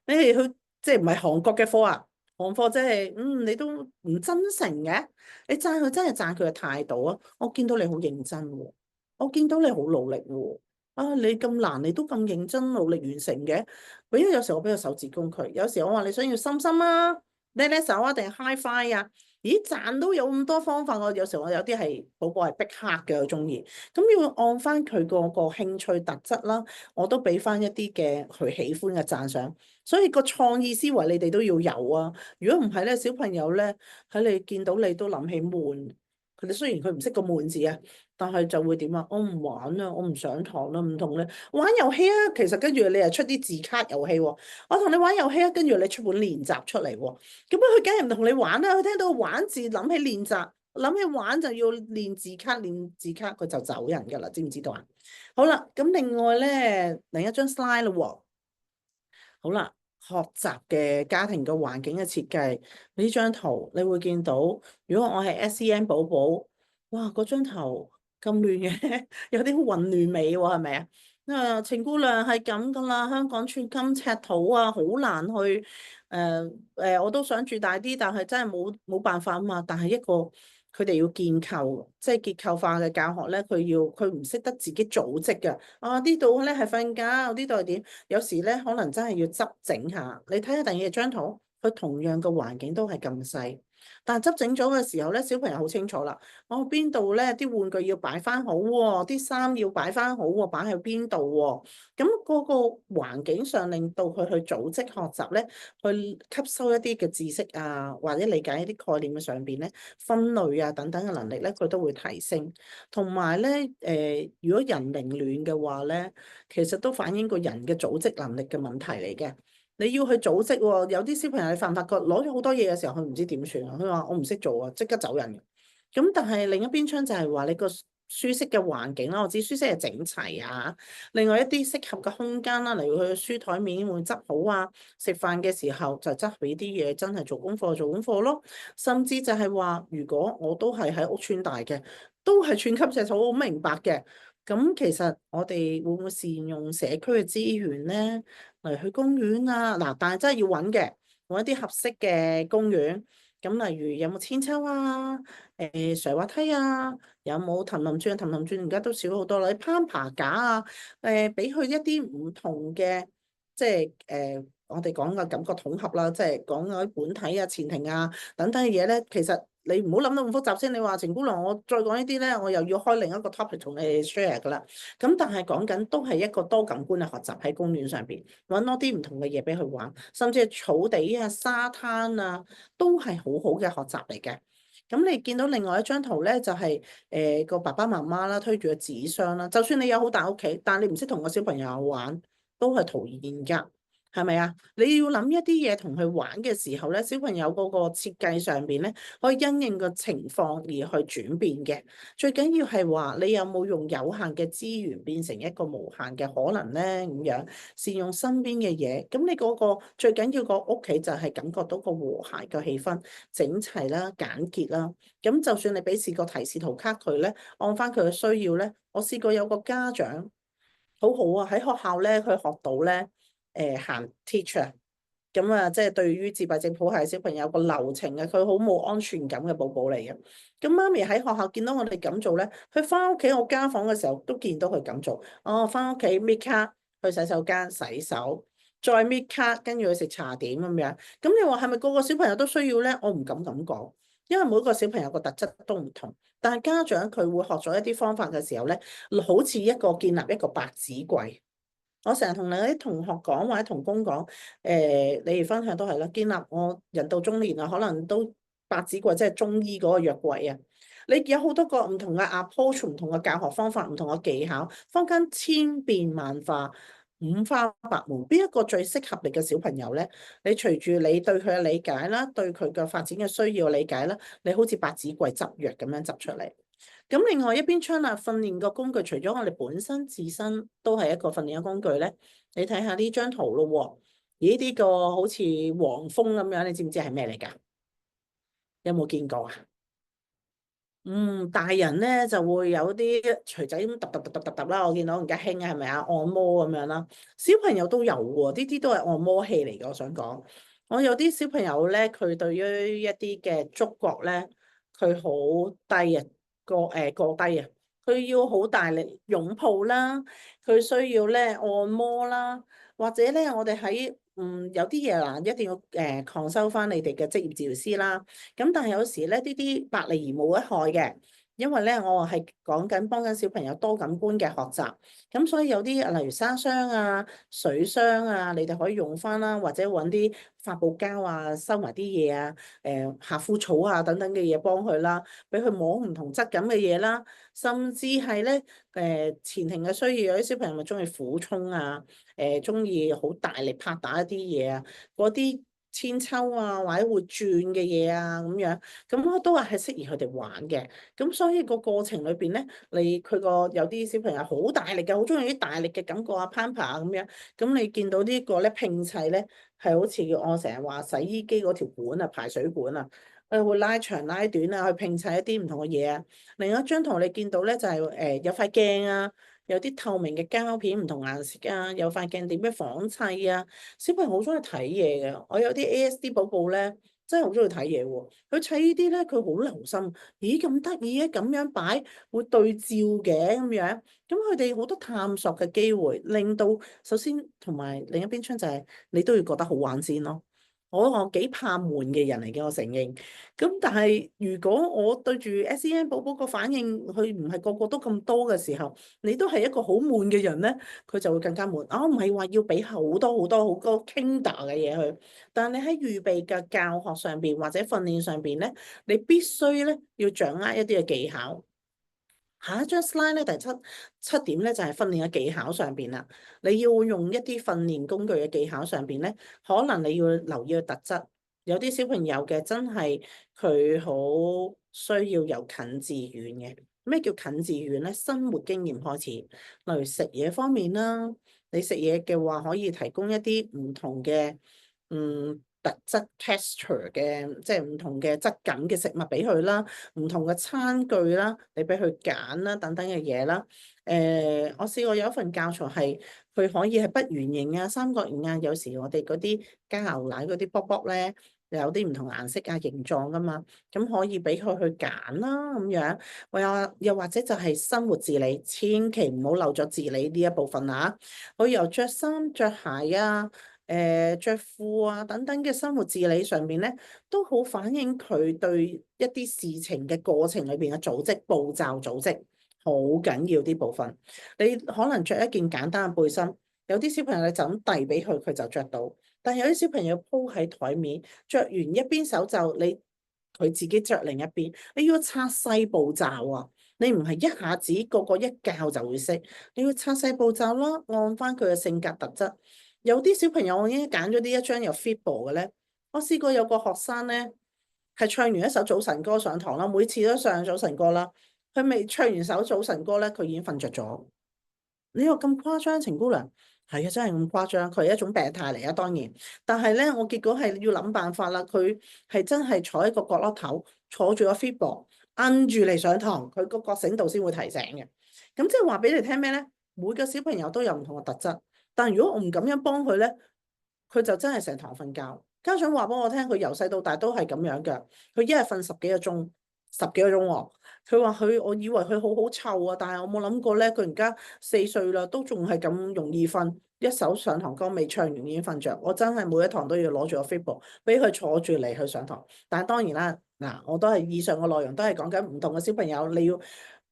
你係去即係唔係韓國嘅科啊？韓科即係你都唔真誠嘅，你讚佢真係讚佢嘅態度啊！我見到你好認真喎，我見到你好努力喎，啊你咁難你都咁認真努力完成嘅，俾咗有時我俾個手指公佢，有時我話你想要心心啊，叻叻手啊，定係 high five 啊？咦，讚都有咁多方法，我有時我有啲係寶寶係逼黑嘅，我中意，咁要按翻佢個興趣特質啦，我都俾翻一啲嘅佢喜歡嘅讚賞，所以個創意思維你哋都要有啊！如果唔係咧，小朋友咧喺你見到你都諗起悶，佢哋雖然佢唔識個悶字啊，但係就會點啊？我唔玩啦，我唔上堂啦，唔同你玩遊戲啊！其實跟住你又出啲字卡遊戲喎，我同你玩遊戲啊，跟住你出本練習出嚟喎，咁樣佢梗係唔同你玩啦。佢聽到玩字諗起練習，諗起玩就要練字卡，練字卡佢就走人㗎啦，知唔知道啊？好啦，咁另外咧另一張 slide 咯喎。好啦，學習嘅家庭嘅環境嘅設計，呢張圖你會見到，如果我係 SEN 寶寶，哇，嗰張圖咁亂嘅，有啲混亂味喎，係咪啊？程姑娘係咁噶啦，香港寸金尺土啊，好難去，我都想住大啲，但係真係冇辦法啊嘛。但係一個佢哋要建構，即係結構化嘅教學咧，佢唔識得自己組織嘅。啊，呢度咧係瞓覺，呢度係點？有時咧可能真係要執整下。你睇下第二張圖，佢同樣嘅環境都係咁細，但係執整咗嘅時候咧，小朋友好清楚啦。我邊度咧啲玩具要擺翻好喎，啲衫要擺翻好喎，擺喺邊度喎？咁嗰個環境上令到佢去組織學習咧，去吸收一啲嘅知識啊，或者理解一啲概念嘅上邊咧，分類啊等等嘅能力咧，佢都會提升。同埋咧，如果人凌亂嘅話咧，其實都反映個人嘅組織能力嘅問題嚟嘅。你要去組織喎，有啲小朋友你發唔發覺攞咗好多嘢嘅時候，佢唔知點算啊？佢話我唔識做啊，即刻走人。咁但係另一邊廂就係話你個舒適嘅環境啦，我知舒適係整齊啊，另外一啲適合嘅空間啦，例如佢嘅書枱面會執好啊，食飯嘅時候就執俾啲嘢真係做功課咯，甚至就係話如果我都係喺屋邨大嘅，都係寸金尺土，好明白嘅。咁其實我哋會唔會善用社區嘅資源咧，嚟去公園啊？嗱，但係真係要揾嘅，揾一啲合適嘅公園。咁例如有冇韆鞦啊？瀡滑梯啊？有冇氹氹轉？氹氹轉而家都少好多啦。你攀爬架啊？俾佢一啲唔同嘅，即係我哋講嘅感覺統合啦，即係講嗰啲本體啊、前庭啊等等嘅嘢咧，其實。你唔好諗到咁複雜先。你話程姑娘，我再講呢啲咧，我又要開另一個 topic 同你 share 噶啦。咁但係講緊都係一個多感官嘅學習喺公園上邊，揾多啲唔同嘅嘢俾佢玩，甚至係草地啊、沙灘啊，都係好好嘅學習嚟嘅。咁你見到另外一張圖咧，就係個爸爸媽媽啦，推住個紙箱啦。就算你有好大屋企，但係你唔識同個小朋友玩，都係徒然㗎。係咪啊？你要諗一啲嘢同佢玩嘅時候咧，小朋友嗰個設計上邊咧，可以因應個情況而去轉變嘅。最緊要係話你有冇用有限嘅資源變成一個無限嘅可能咧？咁樣善用身邊嘅嘢，咁你嗰個最緊要個屋企就係感覺到個和諧嘅氣氛，整齊啦、簡潔啦。咁就算你俾視覺提示圖卡佢咧，按翻佢嘅需要咧，我試過有個家長好好啊，喺學校咧佢學到咧。行 teacher 咁啊，即係對於自閉症譜系嘅小朋友個流程啊，佢好冇安全感嘅寶寶嚟嘅。咁媽咪喺學校見到我哋咁做咧，佢翻屋企我家訪嘅時候都見到佢咁做。哦，翻屋企搣卡，去洗手間洗手，再搣卡，跟住去食茶點咁樣。咁你話係咪個個小朋友都需要咧？我唔敢咁講，因為每個小朋友個特質都唔同。但係家長佢會學咗一啲方法嘅時候咧，好似一個建立一個白紙櫃。我成日同你啲同學講或者同工講，你哋分享都係啦，建立我人到中年啊，可能都白紙櫃，即係中醫嗰個藥櫃啊。你有好多個唔同嘅 approach，唔同嘅教學方法，唔同嘅技巧，坊間千變萬化，五花八門，邊一個最適合你嘅小朋友咧？你隨住你對佢嘅理解啦，對佢嘅發展嘅需要理解啦，你好似白紙櫃執藥咁樣執出嚟。咁另外一邊廂啦，訓練個工具，除咗我哋本身自身都係一個訓練嘅工具咧，你睇下呢張圖咯喎，咦呢個好似黃蜂咁樣，你知唔知係咩嚟㗎？有冇見過啊？大人咧就會有啲錘仔咁揼揼揼揼揼揼啦，我見到而家興係咪啊？按摩咁樣啦，小朋友都有喎，呢啲都係按摩器嚟嘅。我想講，我有啲小朋友咧，佢對於一啲嘅觸覺咧，佢好低啊，過低啊，佢要好大力擁抱啦，佢需要咧按摩啦，或者咧我哋喺有啲嘢啦，一定要抗收翻你哋嘅職業治療師啦。咁但係有時咧，呢啲百利而無一害嘅，因為咧我係講緊幫緊小朋友多感官嘅學習，咁所以有啲例如沙箱啊、水箱啊，你哋可以用翻啦，或者揾啲發泡膠啊，收埋啲嘢啊，夏枯草啊等等嘅嘢幫佢啦，俾佢摸唔同質感嘅嘢啦，甚至係咧前庭嘅需要，有啲小朋友咪中意俯衝啊，中意好大力拍打一啲嘢啊，嗰啲。千秋啊，或者會轉嘅嘢啊，咁樣，咁我都話係適宜佢哋玩嘅。咁所以個過程裏邊咧，佢個有啲小朋友好大力嘅，好中意啲大力嘅感覺啊，攀爬啊咁樣。咁你見到呢個咧拼砌咧，係好似我成日話洗衣機嗰條管啊，排水管啊，佢會拉長拉短啊，去拼砌一啲唔同嘅嘢啊。另一張圖你見到咧就係有塊鏡啊。有啲透明嘅膠片，唔同顏色啊，有塊鏡點樣仿砌啊？小朋友好中意睇嘢嘅，我有啲 ASD 寶寶咧，真係好中意睇嘢喎。佢砌呢啲咧，佢好留心，咦咁得意嘅，咁樣擺會對照嘅咁樣，咁佢哋好多探索嘅機會，令到首先同埋另一邊窗就係你都要覺得好玩先咯。我幾怕悶嘅人嚟嘅，我承認。咁但係如果我對住 SEN 寶寶個反應，佢唔係個個都咁多嘅時候，你都係一個好悶嘅人咧，佢就會更加悶。我唔係話要俾好多好多好多 Kinder 嘅嘢佢，但係你喺預備嘅教學上邊或者訓練上邊咧，你必須咧要掌握一啲嘅技巧。下一張 slide 咧，第七點咧就係訓練嘅技巧上邊啦。你要用一啲訓練工具嘅技巧上邊咧，可能你要留意個特質。有啲小朋友嘅真係佢好需要由近自遠嘅。咩叫近自遠咧？生活經驗開始，例如食嘢方面啦，你食嘢嘅話可以提供一啲唔同嘅特質 texture 嘅，即係唔同嘅質感嘅食物俾佢啦，唔同嘅餐具啦，你俾佢揀啦，等等嘅嘢啦。我試過有一份教材係佢可以係不圓形啊、三角形啊，有時我哋嗰啲加牛奶嗰啲卜卜咧，有啲唔同顏色啊、形狀噶嘛，咁可以俾佢去揀啦咁樣。又或者就係生活自理，千祈唔好漏咗自理呢一部分啊！我由着衫、着鞋啊。着褲啊等等嘅生活自理上邊咧，都好反映佢對一啲事情嘅過程裏邊嘅組織步驟組織，好緊要啲部分。你可能着一件簡單嘅背心，有啲小朋友你就咁遞俾佢，佢就着到。但係有啲小朋友鋪喺台面，着完一邊手袖，佢自己着另一邊，你要拆細步驟啊！你唔係一下子個個一教就會識，你要拆細步驟啦，按翻佢嘅性格特質。有啲小朋友我已經揀咗呢一張有 Fitball 嘅咧，我試過有個學生咧係唱完一首早晨歌上堂啦，每次都上早晨歌啦，佢未唱完首早晨歌咧，佢已經瞓着咗。你話咁誇張，程姑娘？係啊，真係咁誇張，佢係一種病態嚟啊，當然。但係咧，我結果係要諗辦法啦。佢係真係坐喺個角落頭，坐住個 Fitball，摁住嚟上堂，佢個覺醒度先會提醒嘅。咁即係話俾你聽咩咧？每個小朋友都有唔同嘅特質。但如果我唔咁樣幫佢咧，佢就真係成堂瞓覺。家長話俾我聽，佢由細到大都係咁樣嘅。佢一日瞓十幾個鐘，十幾個鐘喎。佢話我以為佢好好湊啊，但係我冇諗過咧，佢而家4歲啦，都仲係咁容易瞓。一首上堂歌未唱完已經瞓着。我真係每一堂都要攞住個 Fitbit 俾佢坐住嚟去上堂。但係當然啦，嗱，我都係以上嘅內容都係講緊唔同嘅小朋友，你要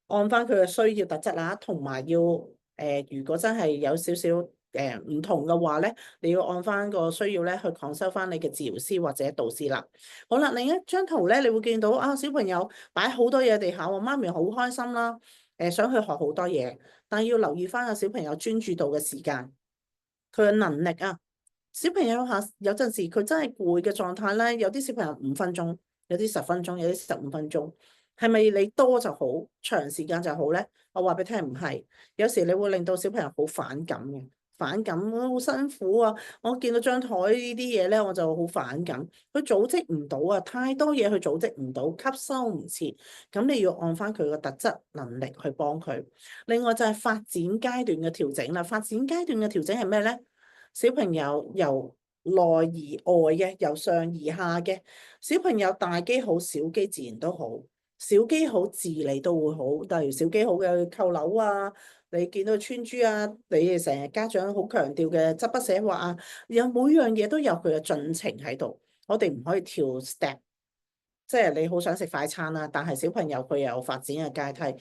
按翻佢嘅需要特質啦，同埋要如果真係有少少唔同嘅話咧，你要按翻個需要咧去 consult 翻你嘅治療師或者導師啦。好啦，另一張圖咧，你會見到啊，小朋友擺好多嘢地下喎，媽咪好開心啦，想去學好多嘢，但係要留意翻個小朋友專注度嘅時間，佢嘅能力啊。小朋友有陣時佢真係攰嘅狀態咧，有啲小朋友5分鐘，有啲10分鐘，有啲15分鐘，係咪你多就好，長時間就好咧？我話俾你聽唔係，有時你會令到小朋友好反感嘅，反感我好辛苦啊！我見到張台呢啲嘢咧，我就好反感。佢組織唔到啊，太多嘢佢組織唔到，吸收唔切。咁你要按翻佢個特質能力去幫佢。另外就係發展階段嘅調整啦。發展階段嘅調整係咩咧？小朋友由內而外嘅，由上而下嘅。小朋友大機好，小機自然都好。小機好，自理都會好。例如小機好嘅扣樓啊，你見到穿珠啊，你哋成日家長好強調嘅執筆寫畫啊，有每樣嘢都有佢嘅進程喺度。我哋唔可以跳 step，即係你好想食快餐啦，但係小朋友佢有發展嘅階梯。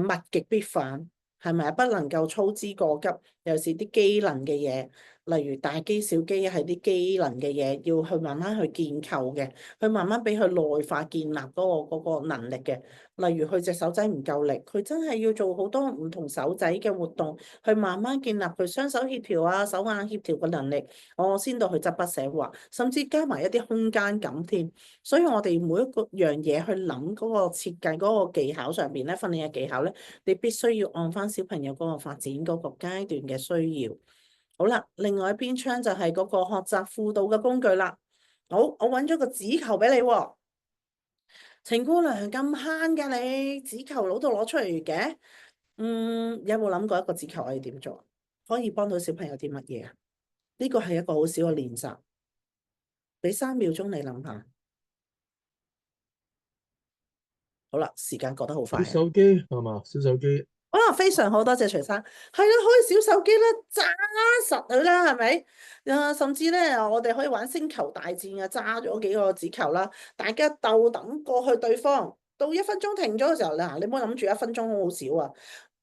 物極必反，係咪啊？不能夠操之過急，尤其是啲機能嘅嘢，例如大機小機係啲機能嘅嘢，要去慢慢去建構嘅，去慢慢俾佢內化建立嗰個能力嘅。例如佢隻手仔唔夠力，佢真係要做好多唔同手仔嘅活動，去慢慢建立佢雙手協調啊、手眼協調嘅能力。我先到去執筆寫畫，甚至加埋一啲空間感添。所以我哋每一個樣嘢去諗嗰個設計嗰個技巧上邊咧，訓練嘅技巧咧，你必須要按翻小朋友嗰個發展嗰個階段嘅需要。好啦，另外一邊窗就係嗰個學習輔導嘅工具啦。好，我揾咗個紙球俾你喎。程姑娘咁慳嘅你，紙球攞到攞出嚟嘅。有冇諗過一個紙球可以點做？可以幫到小朋友啲乜嘢啊？呢個係一個好少嘅練習，俾3秒鐘你諗下。好啦，時間過得好快啊！小手機係嘛？小手機哇，非常好，多謝徐生。係啦，可以小手機啦，揸實佢啦，係咪？甚至咧，我哋可以玩星球大戰啊，揸咗幾個紙球啦，大家鬥等過去對方，到1分鐘停咗嘅時候，嗱，你唔好諗住1分鐘好少啊。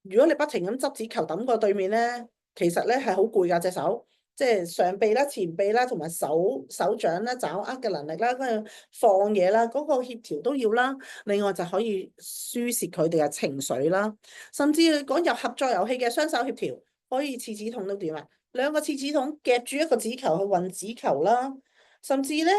如果你不停咁執紙球抌過對面咧，其實咧係好攰㗎隻手。即係上臂啦、前臂啦，同埋手掌啦、爪握嘅能力啦，跟住放嘢啦，嗰個協調都要啦。另外就可以抒泄佢哋嘅情緒啦，甚至講入合作遊戲嘅雙手協調，可以廁紙筒都點啊？兩個廁紙筒夾住一個紙球去運紙球啦，甚至咧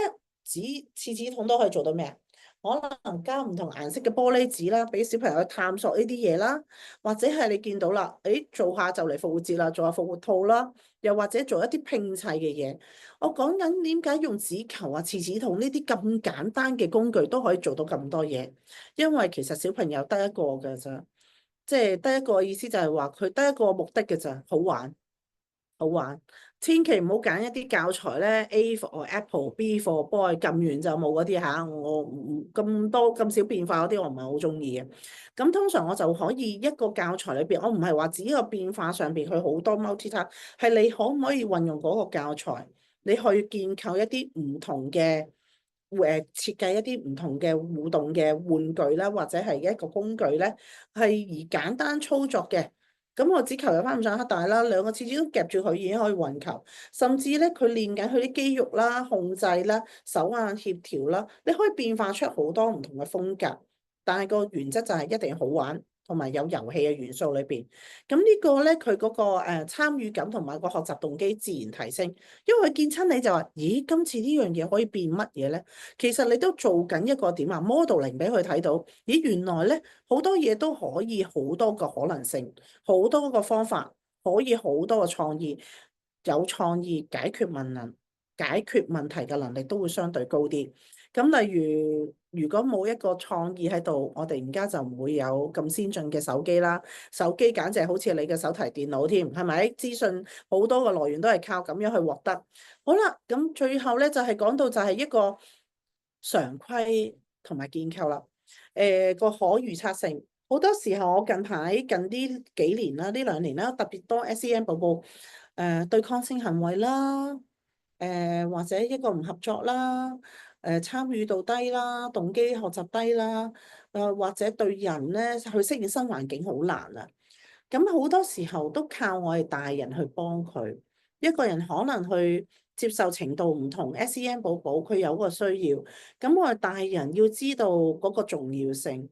廁紙筒都可以做到咩啊？可能加唔同顏色嘅玻璃紙啦，俾小朋友去探索呢啲嘢啦，或者係你見到啦，做下就嚟復活節啦，做下復活兔啦，又或者做一啲拼砌嘅嘢。我講緊點解用紙球啊、廁紙筒呢啲咁簡單嘅工具都可以做到咁多嘢？因為其實小朋友得一個嘅咋，即係得一個意思就係話佢得一個目的嘅咋，好玩。好玩，千祈唔好揀一啲教材咧，A for Apple，B for Boy，撳完就冇嗰啲嚇，我唔咁多咁少變化嗰啲，我唔係好中意嘅。咁通常我就可以一個教材裏邊，我唔係話指個變化上邊佢好多 multi-task，係你可唔可以運用嗰個教材，你去建構一啲唔同嘅設計一啲唔同嘅互動嘅玩具啦，或者係一個工具咧，係而簡單操作嘅。咁我指球有翻咁上下大啦，兩個廁紙都夾住佢已經可以運球，甚至咧佢練緊佢啲肌肉啦、控制啦、手眼協調啦，你可以變化出好多唔同嘅風格，但係個原則就係一定要好玩，同埋有遊戲嘅元素裏邊。咁呢個咧佢嗰個參與感同埋個學習動機自然提升，因為佢見親你就話：咦，今次呢樣嘢可以變乜嘢咧？其實你都做緊一個點啊 modeling 俾佢睇到，咦，原來咧好多嘢都可以好多個可能性。好多個方法，可以好多個創意，有創意解決問題嘅能力都會相對高啲。咁例如，如果冇一個創意喺度，我哋而家就唔會有咁先進嘅手機啦。手機簡直係好似你嘅手提電腦添，係咪？資訊好多個來源都係靠咁樣去獲得。好啦，咁最後咧就係講到就係一個常規同埋建構啦。個可預測性，好多時候我近呢幾年啦，呢2年啦，特別多 SEN 寶寶對抗性行為啦。或者一個唔合作啦，參與度低啦，動機學習低啦，或者對人咧去適應新環境好難啊。咁好多時候都靠我哋大人去幫佢。一個人可能去接受程度唔同，SEN 寶寶佢有個需要，咁我哋大人要知道嗰個重要性，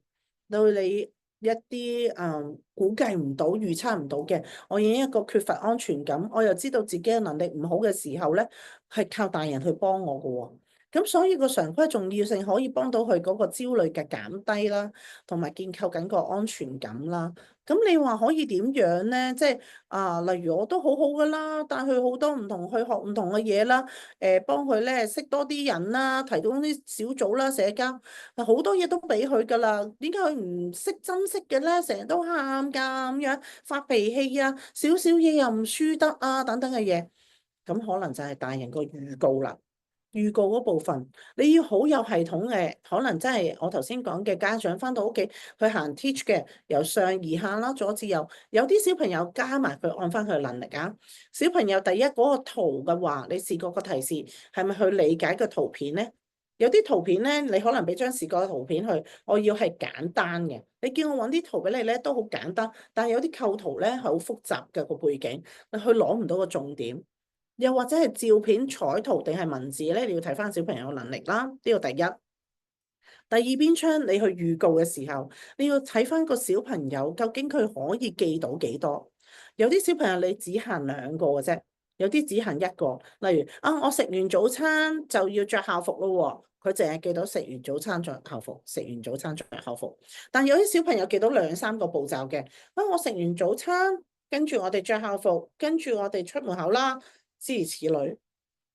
對你一啲估計唔到、預測唔到嘅，我已經一個缺乏安全感，我又知道自己嘅能力唔好嘅時候咧，係靠大人去幫我嘅喎。咁所以個常規重要性可以幫到佢嗰個焦慮嘅減低啦，同埋建構緊個安全感啦。咁你話可以點樣咧？即係例如我都好好噶啦，帶佢好多唔同去學唔同嘅嘢啦，幫佢咧識多啲人啦，提供啲小組啦、社交，好多嘢都俾佢噶啦。點解佢唔識珍惜嘅咧？成日都喊㗎咁樣，發脾氣啊，少少嘢又唔輸得啊，等等嘅嘢，咁可能就係大人個預告啦。預告嗰部分，你要好有系統嘅，可能真係我頭先講嘅家長翻到屋企去行 teach 嘅，由上而下啦，左至右，有啲小朋友加埋佢按翻佢嘅能力啊。小朋友第一嗰個圖嘅話，你試過個提示係咪去理解個圖片咧？有啲圖片咧，你可能俾張視覺圖片去，我要係簡單嘅。你叫我揾啲圖俾你咧，都好簡單，但係有啲構圖咧係好複雜嘅個背景，佢攞唔到個重點。又或者係照片、彩圖定係文字咧，你要睇翻小朋友嘅能力啦。呢個第一。第二邊窗你去預告嘅時候，你要睇翻個小朋友究竟佢可以記到幾多？有啲小朋友你只限2個嘅啫，有啲只限1個。例如我食完早餐就要着校服咯喎，佢淨係記到食完早餐着校服，食完早餐着校服。但有啲小朋友記到2、3個步驟嘅，我食完早餐，跟住我哋着校服，跟住我哋出門口啦。諸如此類，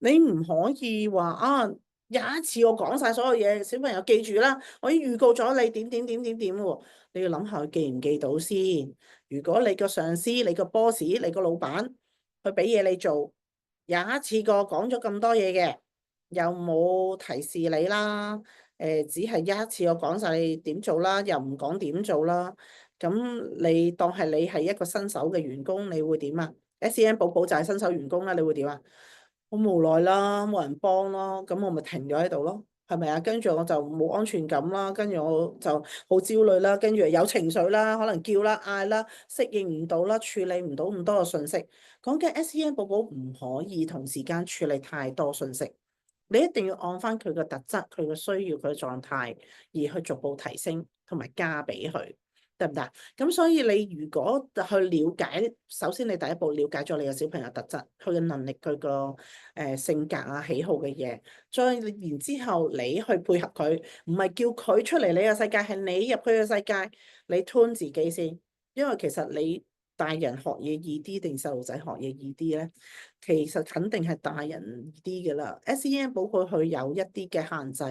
你唔可以話有一次我講晒所有嘢，小朋友記住啦，我已經預告咗你點點點點點喎，你要諗下佢記唔記到先。如果你個上司、你個 boss、你個老闆去俾嘢你做，有一次過講咗咁多嘢嘅，又冇提示你啦，只係一次我講晒你點做啦，又唔講點做啦，咁你當係你係一個新手嘅員工，你會點啊？SEN 寶寶就係新手員工啦，你會點啊？好無奈啦，冇人幫咯，咁我咪停咗喺度咯，係咪啊？跟住我就冇安全感啦，跟住我就好焦慮啦，跟住有情緒啦，可能叫啦、嗌啦，適應唔到啦，處理唔到咁多嘅信息。講嘅 SEN 寶寶唔可以同時間處理太多信息，你一定要按翻佢嘅特質、佢嘅需要、佢嘅狀態而去逐步提升同埋加俾佢。得唔得？咁所以你如果去了解，首先你第一步了解咗你嘅小朋友特質、佢嘅能力、佢個性格啊、喜好嘅嘢，再然之後你去配合佢，唔係叫佢出嚟你嘅世界，係你入去嘅世界，你 turn 自己先。因為其實你大人學嘢易啲定細路仔學嘢易啲咧？其實肯定係大人易啲嘅啦。SEN 寶寶佢有一啲嘅限制，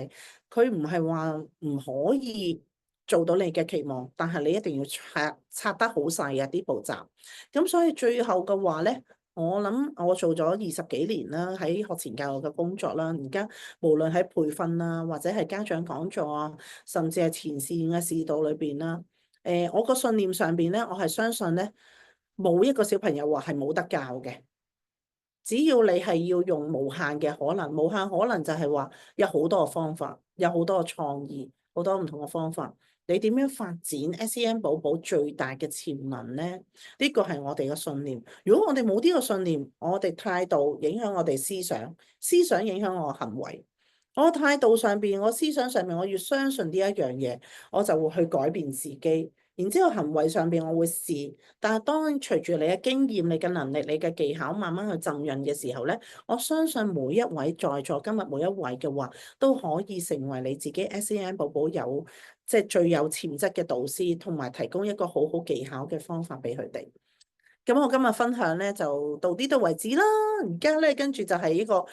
佢唔係話唔可以做到你嘅期望，但係你一定要拆得好細啊啲步驟。咁所以最後嘅話咧，我諗我做咗20幾年啦，喺學前教育嘅工作啦，而家無論喺培訓啊，或者係家長講座啊，甚至係前線嘅指導裏邊啦，我個信念上邊咧，我係相信咧，冇一個小朋友話係冇得教嘅。只要你係要用無限嘅可能，無限可能就係話有好多嘅方法，有好多嘅創意，好多唔同嘅方法。你點樣發展 SEN 寶寶最大嘅潛能呢？呢個係我哋嘅信念。如果我哋冇呢個信念，我哋態度影響我哋思想，思想影響我行為。我態度上邊，我思想上面，我要相信呢一樣嘢，我就會去改變自己。然之後行為上邊我會試，但係當隨住你嘅經驗、你嘅能力、你嘅技巧慢慢去浸潤嘅時候咧，我相信每一位在座今日每一位嘅話，都可以成為你自己 SEN 寶寶有即係最有潛質嘅導師，同埋提供一個好好技巧嘅方法俾佢哋。咁我今日分享咧就到呢度為止啦。而家咧跟住就係呢個